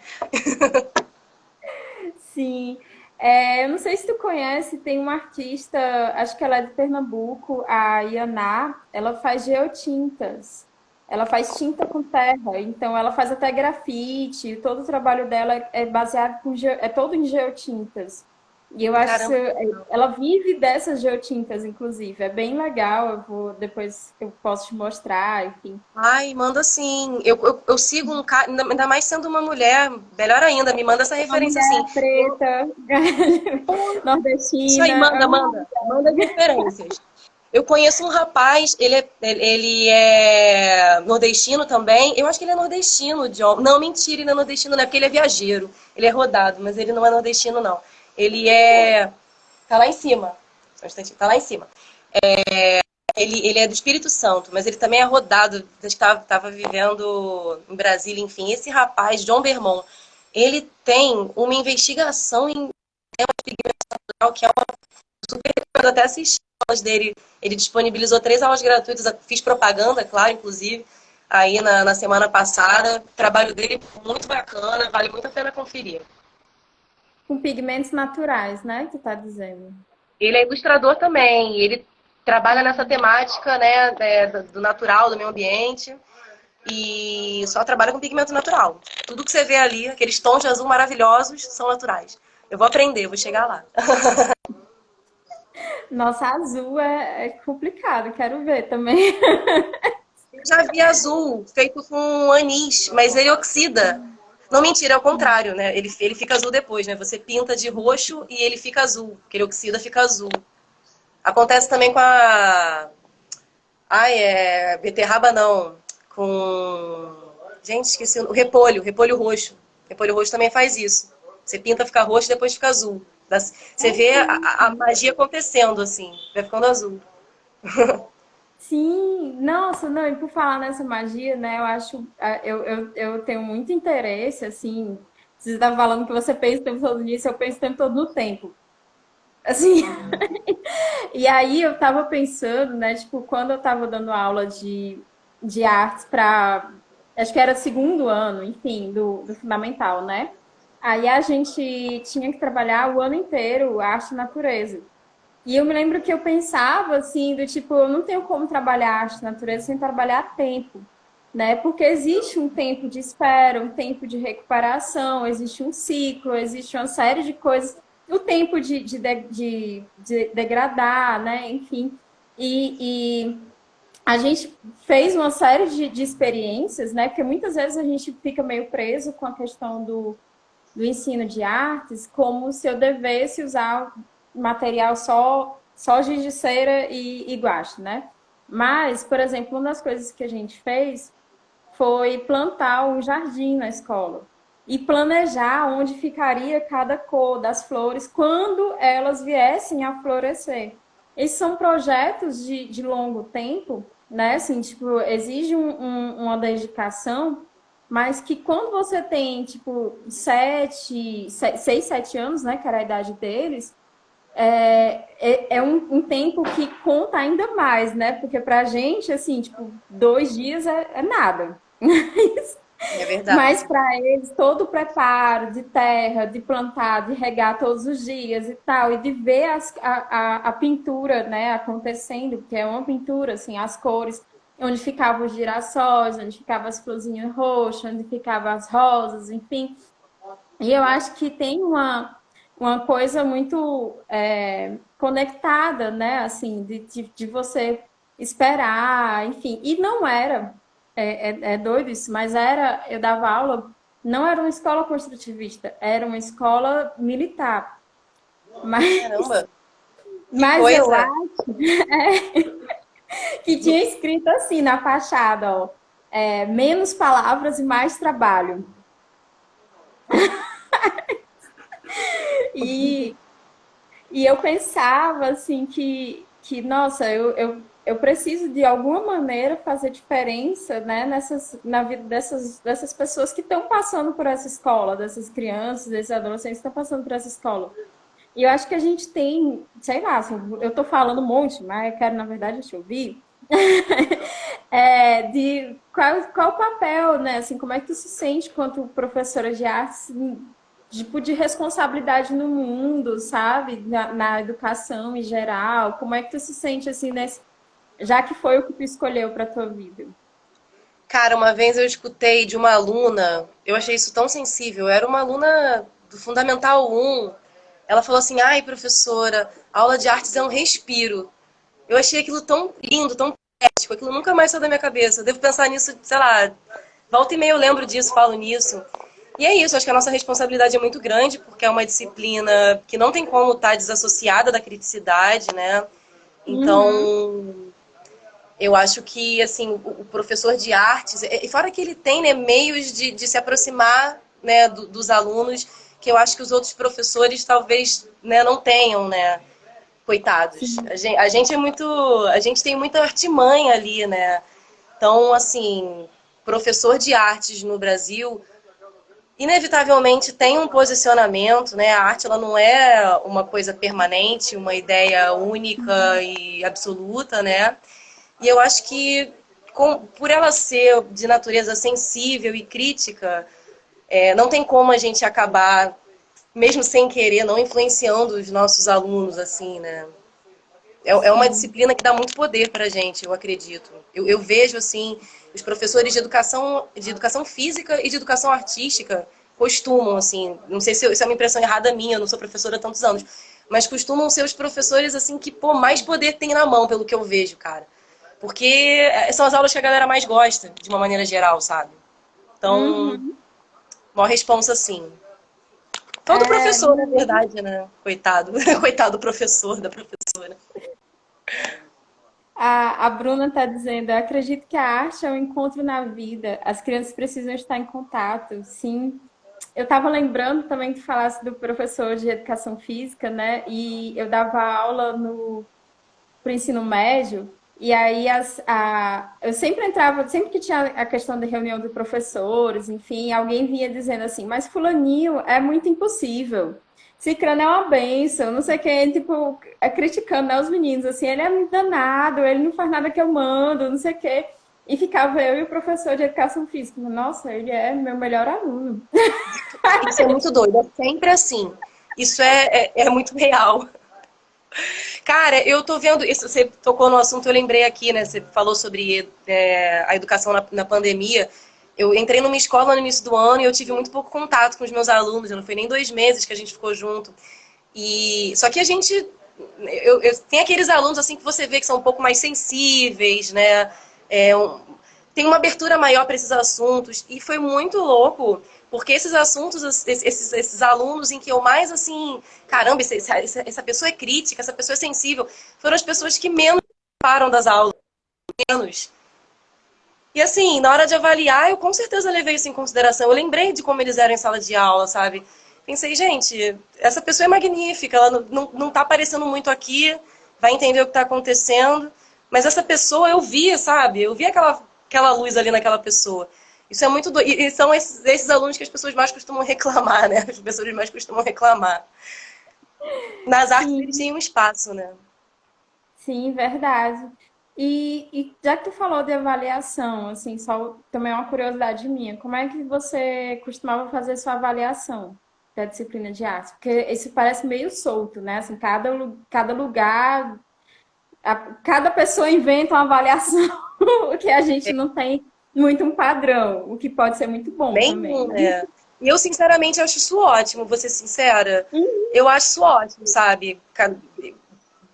Sim. Eu não sei se tu conhece, tem uma artista, acho que ela é de Pernambuco, a Ianá, ela faz geotintas. Ela faz tinta com terra, então ela faz até grafite, todo o trabalho dela é baseado é todo em geotintas. E eu acho que Caramba. ela vive dessas geotintas, inclusive. É bem legal. Depois eu posso te mostrar, enfim. Ai, manda sim. Eu sigo um cara, ainda mais sendo uma mulher, melhor ainda, me manda essa Uma referência assim. mulher preta, Isso aí, nordestina. manda, manda. Manda as referências. Eu conheço um rapaz, ele é nordestino também. Eu acho que ele é nordestino, John. Não, mentira, ele não é nordestino, não é porque ele é viajeiro. Ele é rodado, mas ele não é nordestino, não. Ele é. Tá lá em cima. Só um instantinho, tá lá em cima. Ele é do Espírito Santo, mas ele também é rodado. Estava vivendo em Brasília, enfim. Esse rapaz, John Bermond, ele tem uma investigação em que é uma super. Eu até assisti aulas dele. Ele disponibilizou 3 aulas gratuitas. Fiz propaganda, claro, inclusive, aí na semana passada. O trabalho dele é muito bacana, vale muito a pena conferir. Com pigmentos naturais, né? Que tá dizendo. Ele é ilustrador também. Ele trabalha nessa temática, né, do natural, do meio ambiente. E só trabalha com pigmento natural. Tudo que você vê ali, aqueles tons de azul maravilhosos, são naturais. Eu vou aprender, vou chegar lá. Nossa, azul é complicado, quero ver também. Eu já vi azul feito com anis, mas ele oxida. Não, mentira, é o contrário, né? Ele fica azul depois, né? Você pinta de roxo e ele fica azul, porque ele oxida, fica azul. Acontece também com a. Ai, beterraba não. Com. Gente, esqueci o repolho, repolho roxo. Repolho roxo também faz isso. Você pinta, fica roxo, depois fica azul. Você vê a magia acontecendo, assim, vai ficando azul. Sim, nossa, não, e por falar nessa magia, né, eu acho, eu tenho muito interesse, assim, você estava falando que você pensa o tempo todo nisso, eu penso o tempo todo no tempo, assim, e aí eu tava pensando, né, tipo, quando eu tava dando aula de artes para, acho que era segundo ano, enfim, do fundamental, né, aí a gente tinha que trabalhar o ano inteiro arte e natureza. E eu me lembro que eu pensava assim, do tipo, eu não tenho como trabalhar arte e natureza sem trabalhar tempo, né? Porque existe um tempo de espera, um tempo de recuperação, existe um ciclo, existe uma série de coisas, o tempo de degradar, né? Enfim. E a gente fez uma série de experiências, né? Porque muitas vezes a gente fica meio preso com a questão do ensino de artes, como se eu devesse usar material só giz de cera e guache, né? Mas, por exemplo, uma das coisas que a gente fez foi plantar um jardim na escola e planejar onde ficaria cada cor das flores quando elas viessem a florescer. Esses são projetos de longo tempo, né? Assim, tipo, exige uma dedicação, mas que quando você tem, tipo, 6, 7 anos, né, que era a idade deles, é um tempo que conta ainda mais, né? Porque pra gente, assim, tipo, 2 dias é nada. É verdade. Mas para eles, todo o preparo de terra, de plantar, de regar todos os dias e tal, e de ver a pintura, né, acontecendo, porque é uma pintura, assim, as cores, onde ficavam os girassóis, onde ficavam as florzinhas roxas, onde ficavam as rosas, enfim. E eu acho que tem uma coisa muito conectada, né, assim, de você esperar, enfim. E não era, é doido isso, mas era, eu dava aula, não era uma escola construtivista, era uma escola militar. Mas, Caramba, que mas eu coisa. acho que tinha escrito assim na fachada, ó, menos palavras e mais trabalho. E, E eu pensava assim nossa, eu preciso de alguma maneira fazer diferença, né, na vida dessas pessoas que estão passando por essa escola, dessas crianças, desses adolescentes que estão passando por essa escola. E eu acho que a gente tem, sei lá, assim, eu estou falando um monte, mas eu quero, na verdade, te ouvir. De qual o papel, né? Assim, como é que tu se sente quanto professora de artes, tipo, de responsabilidade no mundo, sabe? Na educação em geral. Como é que tu se sente assim já que foi o que tu escolheu para tua vida? Cara, uma vez eu escutei de uma aluna, eu achei isso tão sensível. Era uma aluna do Fundamental 1. ela falou assim, ai, professora, a aula de artes é um respiro. Eu achei aquilo tão lindo, tão poético, aquilo nunca mais saiu da minha cabeça. Eu devo pensar nisso, sei lá, volta e meia eu lembro disso, falo nisso. E é isso, acho que a nossa responsabilidade é muito grande, porque é uma disciplina que não tem como estar desassociada da criticidade, né? Uhum. Então, eu acho que, assim, o professor de artes, e fora que ele tem, né, meios de se aproximar, né, dos alunos, que eu acho que os outros professores talvez, né, não tenham, né? Coitados. Sim. A gente é muito. A gente tem muita artimanha ali, né? Então, assim, professor de artes no Brasil, inevitavelmente tem um posicionamento, né? A arte ela não é uma coisa permanente, uma ideia única e absoluta, né? E eu acho que por ela ser de natureza sensível e crítica, não tem como a gente acabar, mesmo sem querer, não influenciando os nossos alunos, assim, né? É uma Sim. disciplina que dá muito poder para a gente, eu acredito. Eu vejo, assim, os professores de educação física e de educação artística costumam, assim, não sei se é uma impressão errada minha, eu não sou professora há tantos anos, mas costumam ser os professores, assim, que, pô, mais poder tem na mão, pelo que eu vejo, cara. Porque são as aulas que a galera mais gosta, de uma maneira geral, sabe? Então, Uhum. maior responsa, assim. Todo É, professor, na verdade, né? Coitado. Coitado do professor, da professora. a Bruna está dizendo, eu acredito que a arte é um encontro na vida, as crianças precisam estar em contato, sim. Eu estava lembrando também que tu falasse do professor de educação física, né? E eu dava aula no pro ensino médio, e aí eu sempre entrava, sempre que tinha a questão da reunião de professores, enfim, alguém vinha dizendo assim, mas fulaninho é muito impossível. Cicrano é uma benção, não sei quem, tipo, criticando, né, os meninos, assim, ele é muito danado, ele não faz nada que eu mando, não sei o quê. E ficava eu e o professor de educação física. Nossa, ele é meu melhor aluno. Isso é muito doido, é sempre assim. Isso é muito real. Cara, eu tô vendo isso. Você tocou no assunto, eu lembrei aqui, né? Você falou sobre a educação na pandemia. Eu entrei numa escola no início do ano e eu tive muito pouco contato com os meus alunos. Não foi nem 2 meses que a gente ficou junto. E só que a gente, tem aqueles alunos assim que você vê que são um pouco mais sensíveis, né? É, tem uma abertura maior para esses assuntos e foi muito louco porque esses assuntos, esses alunos em que eu mais assim, caramba, essa pessoa é crítica, essa pessoa é sensível, foram as pessoas que menos param das aulas, menos. E assim, na hora de avaliar, eu com certeza levei isso em consideração. Eu lembrei de como eles eram em sala de aula, sabe? Pensei, gente, essa pessoa é magnífica, ela não tá aparecendo muito aqui, vai entender o que tá acontecendo. Mas essa pessoa eu via, sabe? Eu via aquela luz ali naquela pessoa. Isso é muito doido. E são esses alunos que as pessoas mais costumam reclamar, né? As pessoas mais costumam reclamar. Nas artes eles Sim. têm um espaço, né? Sim, verdade. E já que tu falou de avaliação, assim, só também é uma curiosidade minha, como é que você costumava fazer sua avaliação da disciplina de arte? Porque isso parece meio solto, né? Assim, cada lugar, cada pessoa inventa uma avaliação, o que a gente não tem muito um padrão, o que pode ser muito bom também, Nenhum, né? né? E eu, sinceramente, acho isso ótimo, vou ser sincera. Eu acho isso ótimo, sabe?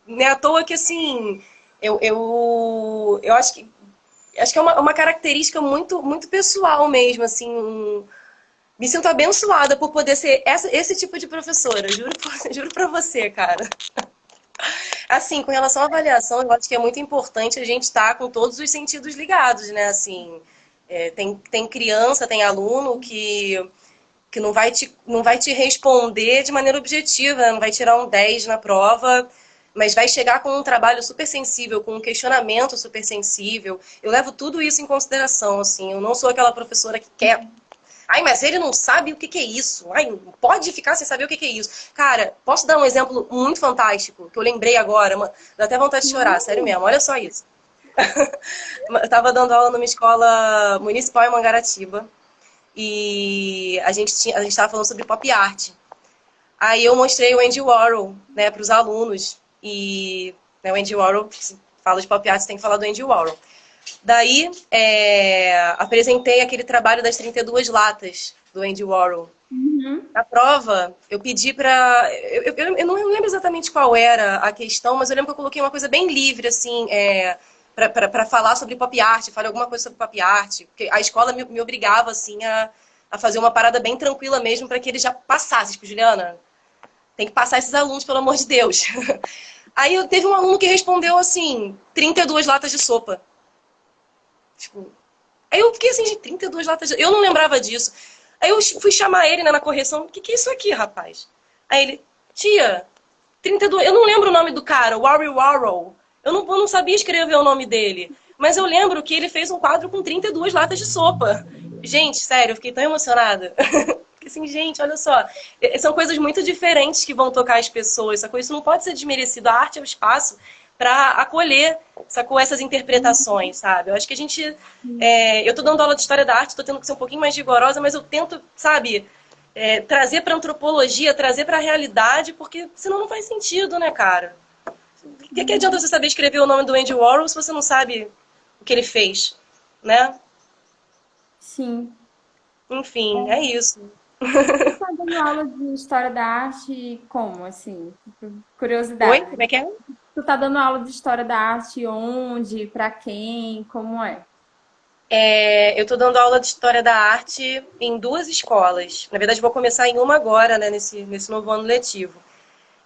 Não é à toa que, assim, eu acho que é uma característica muito, muito pessoal mesmo, assim. Me sinto abençoada por poder ser esse tipo de professora, juro pra você, cara. Assim, com relação à avaliação, eu acho que é muito importante a gente estar com todos os sentidos ligados, né? Assim, tem criança, tem aluno que não vai te responder de maneira objetiva, né? Não vai tirar um 10 na prova, mas vai chegar com um trabalho super sensível, com um questionamento super sensível. Eu levo tudo isso em consideração, assim. Eu não sou aquela professora que quer. Ai, mas ele não sabe o que que é isso. Ai, não pode ficar sem saber o que que é isso. Cara, posso dar um exemplo muito fantástico, que eu lembrei agora, dá até vontade de chorar, sério mesmo, olha só isso. Eu estava dando aula numa escola municipal em Mangaratiba e a gente estava falando sobre pop art. Aí eu mostrei o Andy Warhol, né, para os alunos. E né, o Andy Warhol, se fala de pop art, você tem que falar do Andy Warhol. Daí, apresentei aquele trabalho das 32 latas do Andy Warhol. Uhum. Na prova, eu pedi pra. Eu não lembro exatamente qual era a questão, mas eu lembro que eu coloquei uma coisa bem livre, assim, pra falar sobre pop art, falei alguma coisa sobre pop art, porque a escola me obrigava, assim, a fazer uma parada bem tranquila mesmo para que eles já passassem. Tipo, Juliana, tem que passar esses alunos, pelo amor de Deus. Aí teve um aluno que respondeu assim, 32 latas de sopa. Tipo, aí eu fiquei assim, de 32 latas de... Eu não lembrava disso. Aí eu fui chamar ele, né, na correção. O que é isso aqui, rapaz? Aí ele, tia, 32... Eu não lembro o nome do cara, Warry Warrow. Eu não sabia escrever o nome dele. Mas eu lembro que ele fez um quadro com 32 latas de sopa. Gente, sério, eu fiquei tão emocionada. Fiquei assim, gente, olha só. São coisas muito diferentes que vão tocar as pessoas. Essa coisa isso não pode ser desmerecido. A arte é o espaço para acolher, sacou, essas interpretações, sabe? Eu acho que a gente... eu tô dando aula de história da arte, tô tendo que ser um pouquinho mais rigorosa, mas eu tento, sabe, trazer pra antropologia, trazer pra realidade, porque senão não faz sentido, né, cara? O que adianta você saber escrever o nome do Andy Warhol se você não sabe o que ele fez, né? Sim. Enfim, é isso. E tu tá dando aula de história da arte como, assim? Oi? Curiosidade. Como é que é? Tu tá dando aula de história da arte onde, pra quem, como é? Eu estou dando aula de História da Arte em duas escolas. Na verdade, vou começar em uma agora, né, nesse novo ano letivo.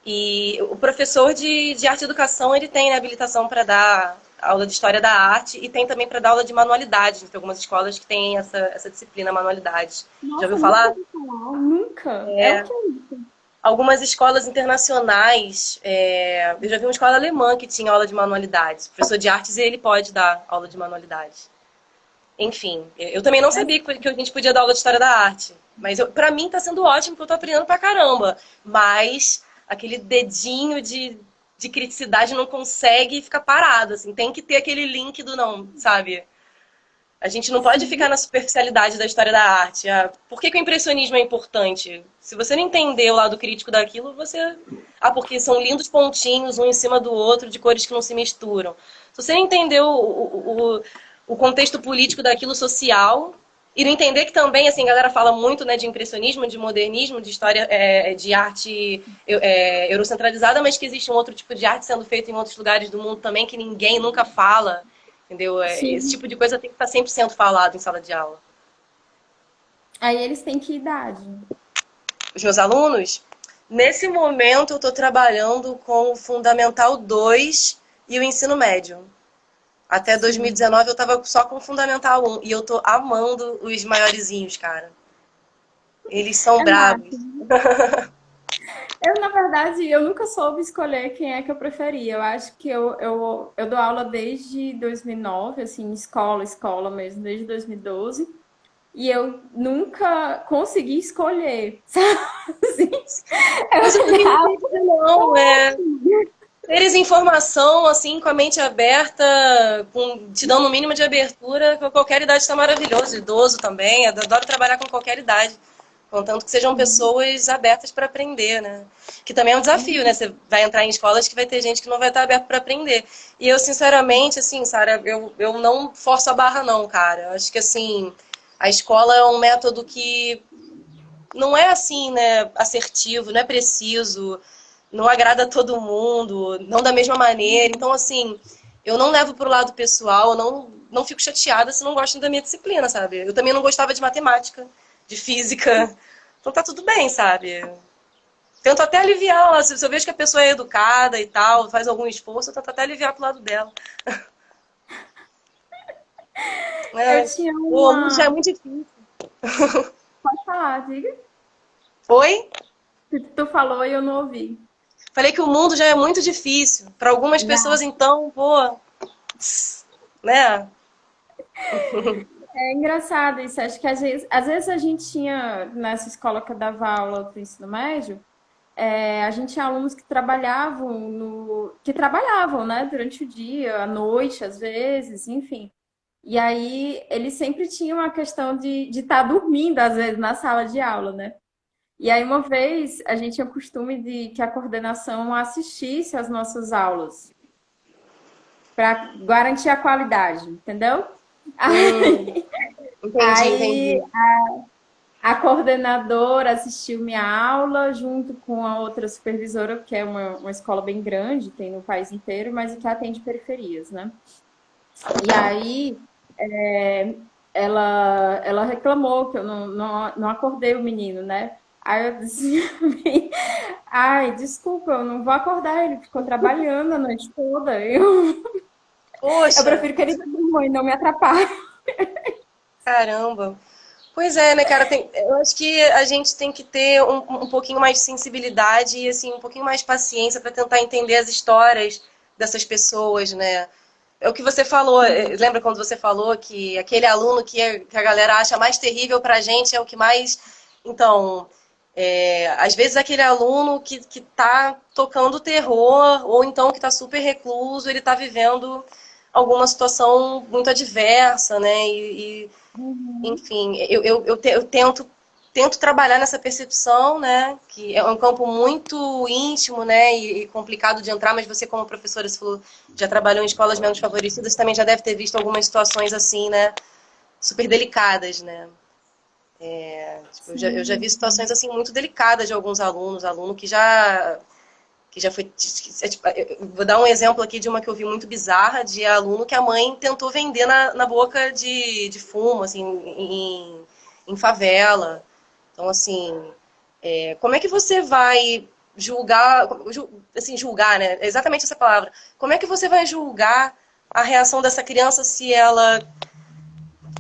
E o professor de arte e educação, ele tem, né, habilitação para dar aula de História da Arte e tem também para dar aula de manualidades. Tem algumas escolas que têm essa disciplina, manualidades. Já ouviu Nossa, nunca falar? ouvi falar. Nunca. É o que é isso? Algumas escolas internacionais, eu já vi uma escola alemã que tinha aula de manualidades. O professor de artes, ele pode dar aula de manualidades. Enfim, eu também não sabia que a gente podia dar aula de história da arte. Mas pra mim tá sendo ótimo, porque eu tô aprendendo pra caramba. Mas aquele dedinho de criticidade não consegue ficar parado, assim. Tem que ter aquele link do não, sabe? A gente não pode ficar Sim. na superficialidade da história da arte. Por que o impressionismo é importante? Se você não entender o lado crítico daquilo, você... porque são lindos pontinhos, um em cima do outro, de cores que não se misturam. Se você não entender o contexto político daquilo social, e não entender que também, assim, a galera fala muito, né, de impressionismo, de modernismo, de história, de arte eurocentralizada, mas que existe um outro tipo de arte sendo feito em outros lugares do mundo também, que ninguém nunca fala. Entendeu? Esse Sim. tipo de coisa tem que estar sempre sendo falado em sala de aula. Aí eles têm que idade. Os meus alunos, nesse momento, eu estou trabalhando com o Fundamental 2 e o ensino médio. Até Sim. 2019 eu estava só com o Fundamental 1 e eu estou amando os maiorzinhos, cara. Eles são É massa. bravos. Eu, na verdade, eu nunca soube escolher quem é que eu preferia. Eu acho que eu dou aula desde 2009, assim, escola mesmo, desde 2012. E eu nunca consegui escolher, sabe? Assim, Mas eu eu também não olhava, sei dizer não, teres informação, assim, com a mente aberta, te dando o mínimo de abertura, com qualquer idade está maravilhoso. Idoso também, adoro trabalhar com qualquer idade. Contanto que sejam pessoas abertas para aprender, né? Que também é um desafio, né? Você vai entrar em escolas que vai ter gente que não vai estar aberta para aprender. E eu, sinceramente, assim, Sara, eu não forço a barra, não, cara. Eu acho que, assim, a escola é um método que não é, assim, né, assertivo, não é preciso, não agrada a todo mundo, não da mesma maneira. Então, assim, eu não levo pro lado pessoal, eu não fico chateada se não gostam da minha disciplina, sabe? Eu também não gostava de matemática, de física. Então tá tudo bem, sabe? Tento até aliviar, se eu vejo que a pessoa é educada e tal, faz algum esforço, eu tento até aliviar pro lado dela. eu É, tinha o mundo já é uma. muito difícil. Pode falar, diga. Oi? Tu falou e eu não ouvi. Falei que o mundo já é muito difícil. Para algumas pessoas, então, pô, né? É engraçado isso. Acho que às vezes a gente tinha, nessa escola que eu dava aula do ensino médio, a gente tinha alunos que trabalhavam que trabalhavam, né, durante o dia, à noite, às vezes, enfim. E aí eles sempre tinham a questão de estar dormindo, às vezes, na sala de aula, né? E aí, uma vez, a gente tinha o costume de que a coordenação assistisse às nossas aulas, para garantir a qualidade, entendeu? Hum, entendi, Aí entendi. A coordenadora assistiu minha aula junto com a outra supervisora, que é uma escola bem grande, tem no país inteiro, mas que atende periferias, né? E aí ela reclamou que eu não acordei o menino, né? Aí eu disse, ai, desculpa, eu não vou acordar, ele ficou trabalhando a noite toda. Eu Poxa, prefiro que ele durma e não me atrapalhe. caramba. Pois é, né, cara? Eu acho que a gente tem que ter um pouquinho mais de sensibilidade e, assim, um pouquinho mais de paciência para tentar entender as histórias dessas pessoas, né? É o que você falou, lembra quando você falou que aquele aluno que a galera acha mais terrível pra gente é o que mais. Então, às vezes aquele aluno que tá tocando terror, ou então que tá super recluso, ele tá vivendo alguma situação muito adversa, né? Enfim, eu tento trabalhar nessa percepção, né? Que é um campo muito íntimo, né? E complicado de entrar, mas você, como professora, você falou, já trabalhou em escolas menos favorecidas, também já deve ter visto algumas situações assim, né? Super delicadas, né? Tipo, eu já vi Sim. situações assim muito delicadas de alguns alunos, aluno que já foi. Tipo, eu vou dar um exemplo aqui de uma que eu vi muito bizarra, de aluno que a mãe tentou vender na boca de fumo, assim, em favela. Então, assim, como é que você vai julgar, assim, julgar, né? É exatamente essa palavra. Como é que você vai julgar a reação dessa criança se ela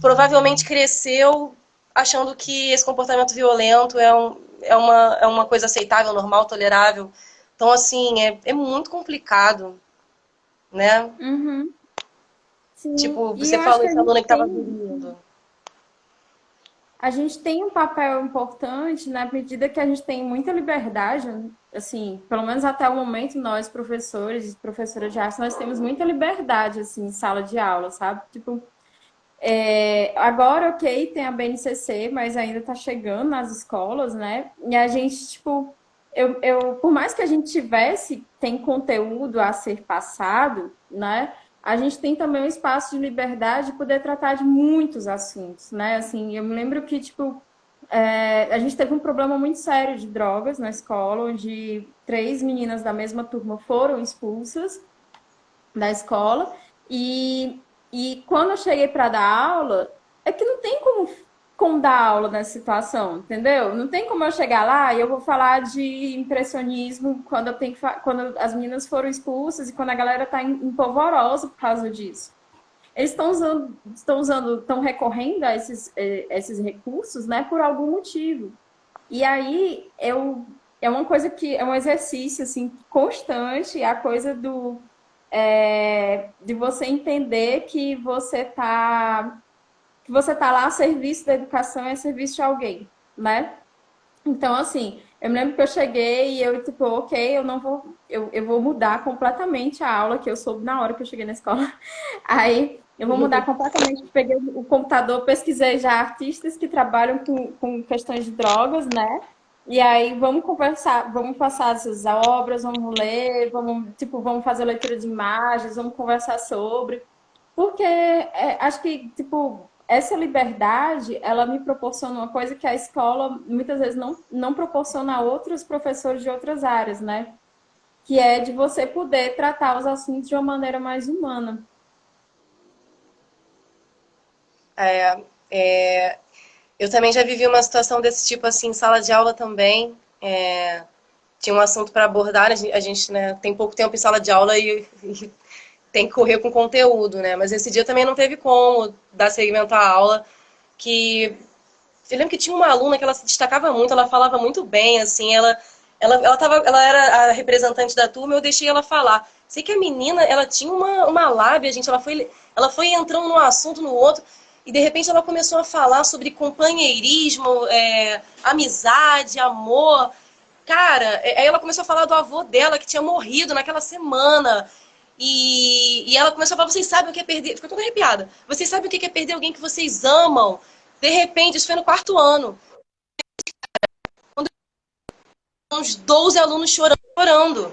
provavelmente cresceu achando que esse comportamento violento é uma coisa aceitável, normal, tolerável? Então, assim, é muito complicado, né? Uhum. Sim, Tipo, e você eu acho falou que a esse gente aluno que estava tem dormindo. a gente tem um papel importante na medida que a gente tem muita liberdade, assim, pelo menos até o momento, nós, professores e professoras de arte, nós temos muita liberdade, assim, em sala de aula, sabe? Tipo, agora, ok, tem a BNCC, mas ainda está chegando nas escolas, né? E a gente, tipo, por mais que a gente tem conteúdo a ser passado, né? A gente tem também um espaço de liberdade de poder tratar de muitos assuntos, né? Assim, eu me lembro que, tipo, a gente teve um problema muito sério de drogas na escola, onde 3 meninas da mesma turma foram expulsas da escola. E quando eu cheguei para dar aula, é que não tem como dar aula nessa situação, entendeu? Não tem como eu chegar lá e eu vou falar de impressionismo quando eu tenho quando as meninas foram expulsas e quando a galera tá em polvorosa por causa disso. Eles estão recorrendo a esses recursos, né, por algum motivo. E aí é uma coisa que é um exercício assim constante, a coisa de você entender que você tá lá a serviço da educação e a serviço de alguém, né? Então, assim, eu me lembro que eu cheguei e eu, tipo, ok, eu não vou, eu vou mudar completamente a aula que eu soube na hora que eu cheguei na escola. Aí eu vou mudar completamente. Peguei o computador, pesquisei já artistas que trabalham com questões de drogas, né? E aí vamos conversar, vamos passar essas obras, vamos ler, vamos fazer leitura de imagens, vamos conversar sobre. Porque acho que, tipo, essa liberdade, ela me proporciona uma coisa que a escola muitas vezes não proporciona a outros professores de outras áreas, né? Que é de você poder tratar os assuntos de uma maneira mais humana. É, eu também já vivi uma situação desse tipo, assim, em sala de aula também. Tinha um assunto para abordar, a gente, né, tem pouco tempo em sala de aula e tem que correr com conteúdo, né? Mas esse dia também não teve como dar segmento à aula, que eu lembro que tinha uma aluna que ela se destacava muito, ela falava muito bem, assim, ela era a representante da turma, eu deixei ela falar. Sei que a menina, ela tinha uma lábia, gente, ela foi entrando num assunto, no outro, e de repente ela começou a falar sobre companheirismo, amizade, amor. Cara, aí ela começou a falar do avô dela, que tinha morrido naquela semana. E ela começou a falar, vocês sabem o que é perder... Ficou toda arrepiada. Vocês sabem o que é perder alguém que vocês amam? De repente, isso foi no quarto ano. Uns 12 alunos chorando.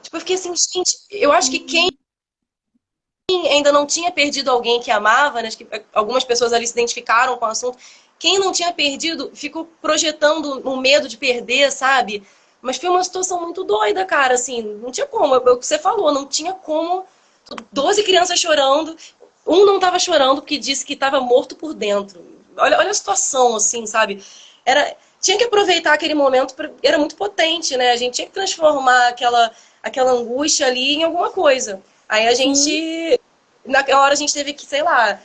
Tipo, eu fiquei assim, gente, eu acho que quem ainda não tinha perdido alguém que amava, né? Acho que algumas pessoas ali se identificaram com o assunto. Quem não tinha perdido ficou projetando o medo de perder, sabe? Mas foi uma situação muito doida, cara, assim, não tinha como, é o que você falou, não tinha como, 12 crianças chorando, um não tava chorando porque disse que estava morto por dentro. Olha a situação, assim, sabe? Tinha que aproveitar aquele momento, era muito potente, né? A gente tinha que transformar aquela angústia ali em alguma coisa. Aí a Sim, gente, naquela hora a gente teve que, sei lá,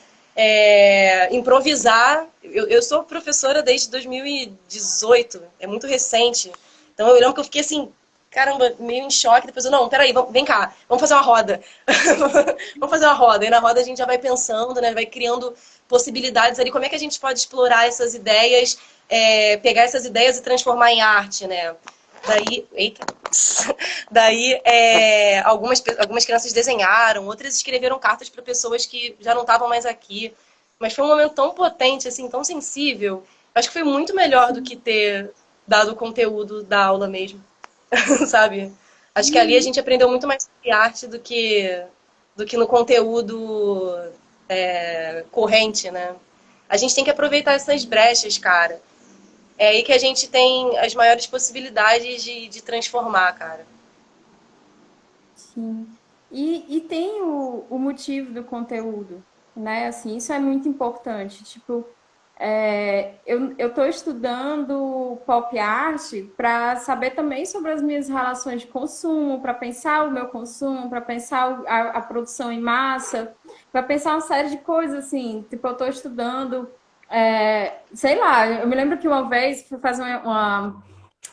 improvisar. Eu sou professora desde 2018, é muito recente. Então eu lembro que eu fiquei assim, caramba, meio em choque. Depois eu, não, peraí, vem cá, vamos fazer uma roda. Vamos fazer uma roda. E na roda a gente já vai pensando, né? Vai criando possibilidades ali. Como é que a gente pode explorar essas ideias, pegar essas ideias e transformar em arte, né? Daí, eita, daí algumas crianças desenharam, outras escreveram cartas para pessoas que já não estavam mais aqui. Mas foi um momento tão potente, assim, tão sensível. Acho que foi muito melhor do que sim. ter dado o conteúdo da aula mesmo, sabe? Acho que ali a Uhum. gente aprendeu muito mais sobre arte do que no conteúdo corrente, né? A gente tem que aproveitar essas brechas, cara. É aí que a gente tem as maiores possibilidades de transformar, cara. Sim. E tem o motivo do conteúdo, né? Assim, isso é muito importante. Tipo, eu estou estudando pop art para saber também sobre as minhas relações de consumo, para pensar o meu consumo, para pensar a produção em massa, para pensar uma série de coisas, assim. Tipo, eu estou estudando, sei lá, eu me lembro que uma vez fui fazer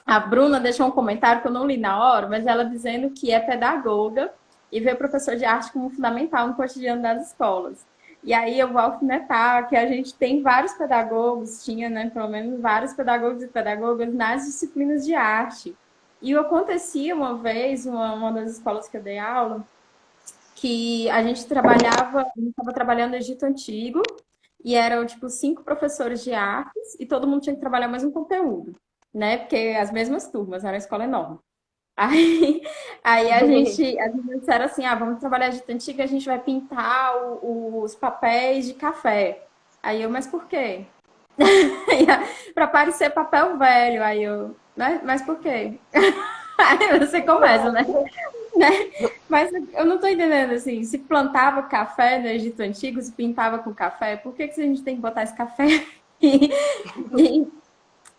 a Bruna deixou um comentário que eu não li na hora, mas ela dizendo que é pedagoga e vê o professor de arte como fundamental no cotidiano das escolas. E aí eu vou alfinetar que a gente tem vários pedagogos, tinha, né, pelo menos vários pedagogos e pedagogas nas disciplinas de arte. E acontecia uma vez, uma das escolas que eu dei aula, que a gente estava trabalhando no Egito Antigo, e eram, tipo, 5 professores de artes, e todo mundo tinha que trabalhar o mesmo conteúdo, né? Porque as mesmas turmas, era uma escola enorme. Aí, aí a gente disseram assim, vamos trabalhar de antiga, a gente vai pintar os papéis de café. Aí eu, mas por quê? Para parecer papel velho. Aí eu, mas por quê? Aí você começa, né? Mas eu não tô entendendo, assim, se plantava café no Egito Antigo, se pintava com café, por que que a gente tem que botar esse café? E,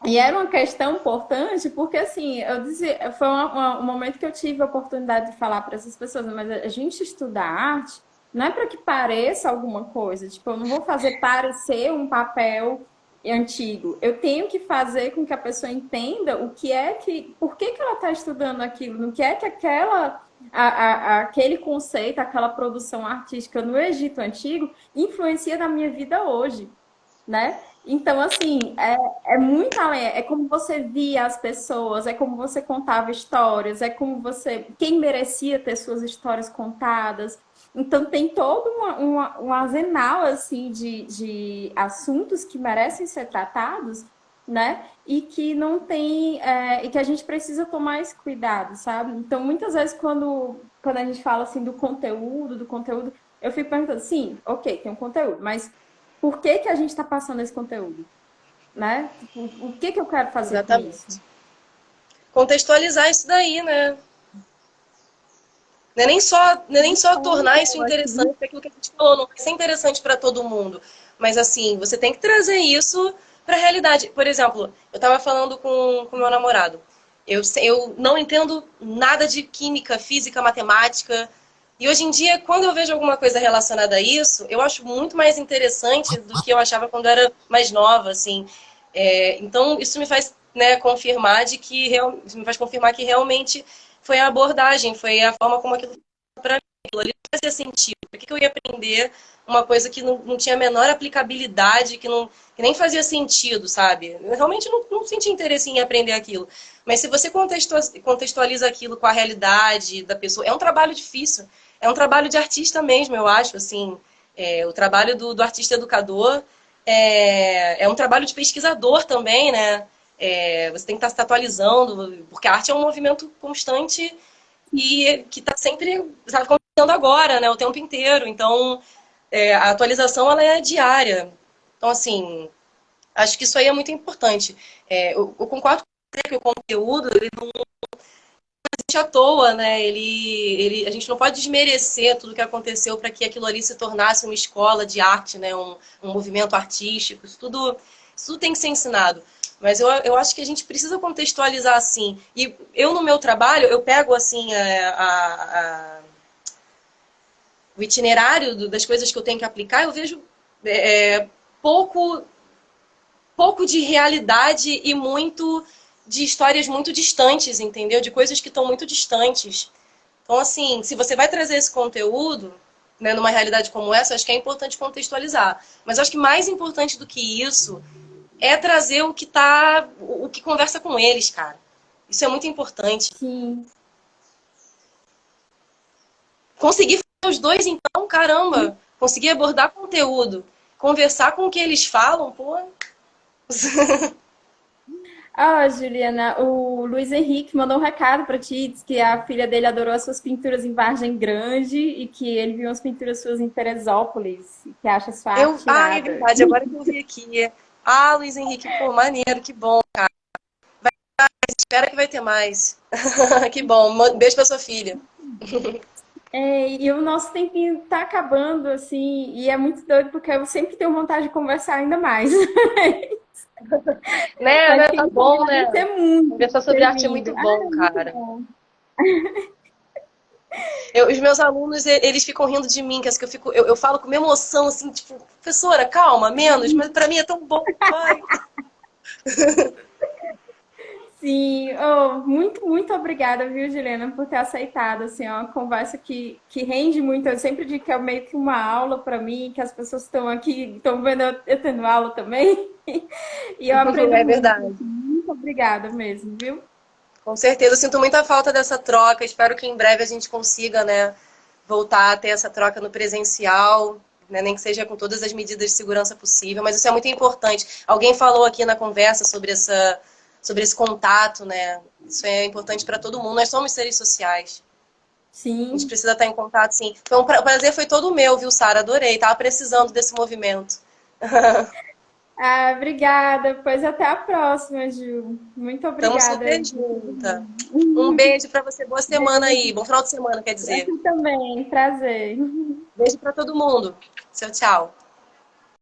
e era uma questão importante, porque assim, eu disse, foi um momento que eu tive a oportunidade de falar para essas pessoas, mas a gente estuda arte não é para que pareça alguma coisa, tipo, eu não vou fazer parecer um papel antigo. Eu tenho que fazer com que a pessoa entenda o que é que, por que que ela está estudando aquilo, no que é que aquele conceito, aquela produção artística no Egito Antigo influencia na minha vida hoje, né? Então, assim, é muito além. É como você via as pessoas, é como você contava histórias, é como você. Quem merecia ter suas histórias contadas. Então, tem todo um arsenal, assim, de assuntos que merecem ser tratados, né? E que não tem. E que a gente precisa tomar esse cuidado, sabe? Então, muitas vezes, quando a gente fala, assim, do conteúdo, eu fico perguntando, sim, ok, tem um conteúdo, mas por que que a gente está passando esse conteúdo, né? Tipo, o que que eu quero fazer com isso? Exatamente. Contextualizar isso daí, né? Não é nem só tornar isso interessante, é aquilo que a gente falou, não vai ser interessante para todo mundo. Mas assim, você tem que trazer isso para a realidade. Por exemplo, eu estava falando com meu namorado. Eu não entendo nada de química, física, matemática. E hoje em dia, quando eu vejo alguma coisa relacionada a isso, eu acho muito mais interessante do que eu achava quando eu era mais nova, assim. Então, isso me faz, né, confirmar me faz confirmar que realmente foi a abordagem, foi a forma como aquilo para mim. Aquilo ali não fazia sentido. Por que eu ia aprender uma coisa que não tinha a menor aplicabilidade, que nem fazia sentido, sabe? Eu realmente não senti interesse em aprender aquilo. Mas se você contextualiza aquilo com a realidade da pessoa, é um trabalho difícil. É um trabalho de artista mesmo, eu acho, assim. O trabalho do artista educador é um trabalho de pesquisador também, né? Você tem que estar se atualizando, porque a arte é um movimento constante e que está sempre acontecendo agora, né? O tempo inteiro. Então, a atualização ela é diária. Então, assim, Acho que isso aí é muito importante. Eu concordo com você que o conteúdo, ele não existe à toa, né? A gente não pode desmerecer tudo que aconteceu para que aquilo ali se tornasse uma escola de arte, né? Um movimento artístico. Isso tudo tem que ser ensinado. Mas eu acho que a gente precisa contextualizar assim. E eu, no meu trabalho, eu pego assim o itinerário das coisas que eu tenho que aplicar, eu vejo pouco, pouco de realidade e muito de histórias muito distantes, entendeu? De coisas que estão muito distantes. Então, assim, se você vai trazer esse conteúdo, né, numa realidade como essa, acho que é importante contextualizar. Mas acho que mais importante do que isso é trazer o que conversa com eles, cara. Isso é muito importante. Sim. Conseguir fazer os dois, então, caramba, conseguir abordar conteúdo, conversar com o que eles falam, pô. Ah, Juliana, o Luiz Henrique mandou um recado para ti, disse que a filha dele adorou as suas pinturas em Vargem Grande e que ele viu umas pinturas suas em Teresópolis, e que acha sua arte É irada. verdade, agora que eu vi aqui. Ah, Luiz Henrique, pô, maneiro, que bom, cara. Espera que vai ter mais. Que bom. Beijo pra sua filha. E o nosso tempinho tá acabando, assim, e é muito doido porque eu sempre tenho vontade de conversar ainda mais. Mas Né? Tá quem sabe bom, né? vai ser muito Conversar sobre arte é muito bem-vindo. Ah, bom, é muito cara. bom. Os meus alunos, eles ficam rindo de mim, que eu falo com uma emoção, assim, tipo, professora, calma, menos, mas pra mim é tão bom. Ai. Sim, oh, muito, muito obrigada, viu, Juliana, por ter aceitado, assim, é uma conversa que rende muito. Eu sempre digo que é meio que uma aula para mim, que as pessoas estão aqui, estão vendo eu tendo aula também, e eu aprendo É muito. verdade. Muito obrigada mesmo, viu? Com certeza, eu sinto muita falta dessa troca. Espero que em breve a gente consiga, né, voltar a ter essa troca no presencial, né, nem que seja com todas as medidas de segurança possível, mas isso é muito importante. Alguém falou aqui na conversa sobre esse contato, né? Isso é importante para todo mundo. Nós somos seres sociais. A gente Sim. precisa estar em contato, sim. O prazer foi todo meu, viu, Sara? Adorei. Tava precisando desse movimento. Ah, obrigada. Pois até a próxima, Ju. Muito Tamo obrigada super aí. junta. Um beijo para você. Boa semana aí. Bom final de semana, quer Pra dizer. ti também. Prazer. Beijo para todo mundo. Tchau, tchau.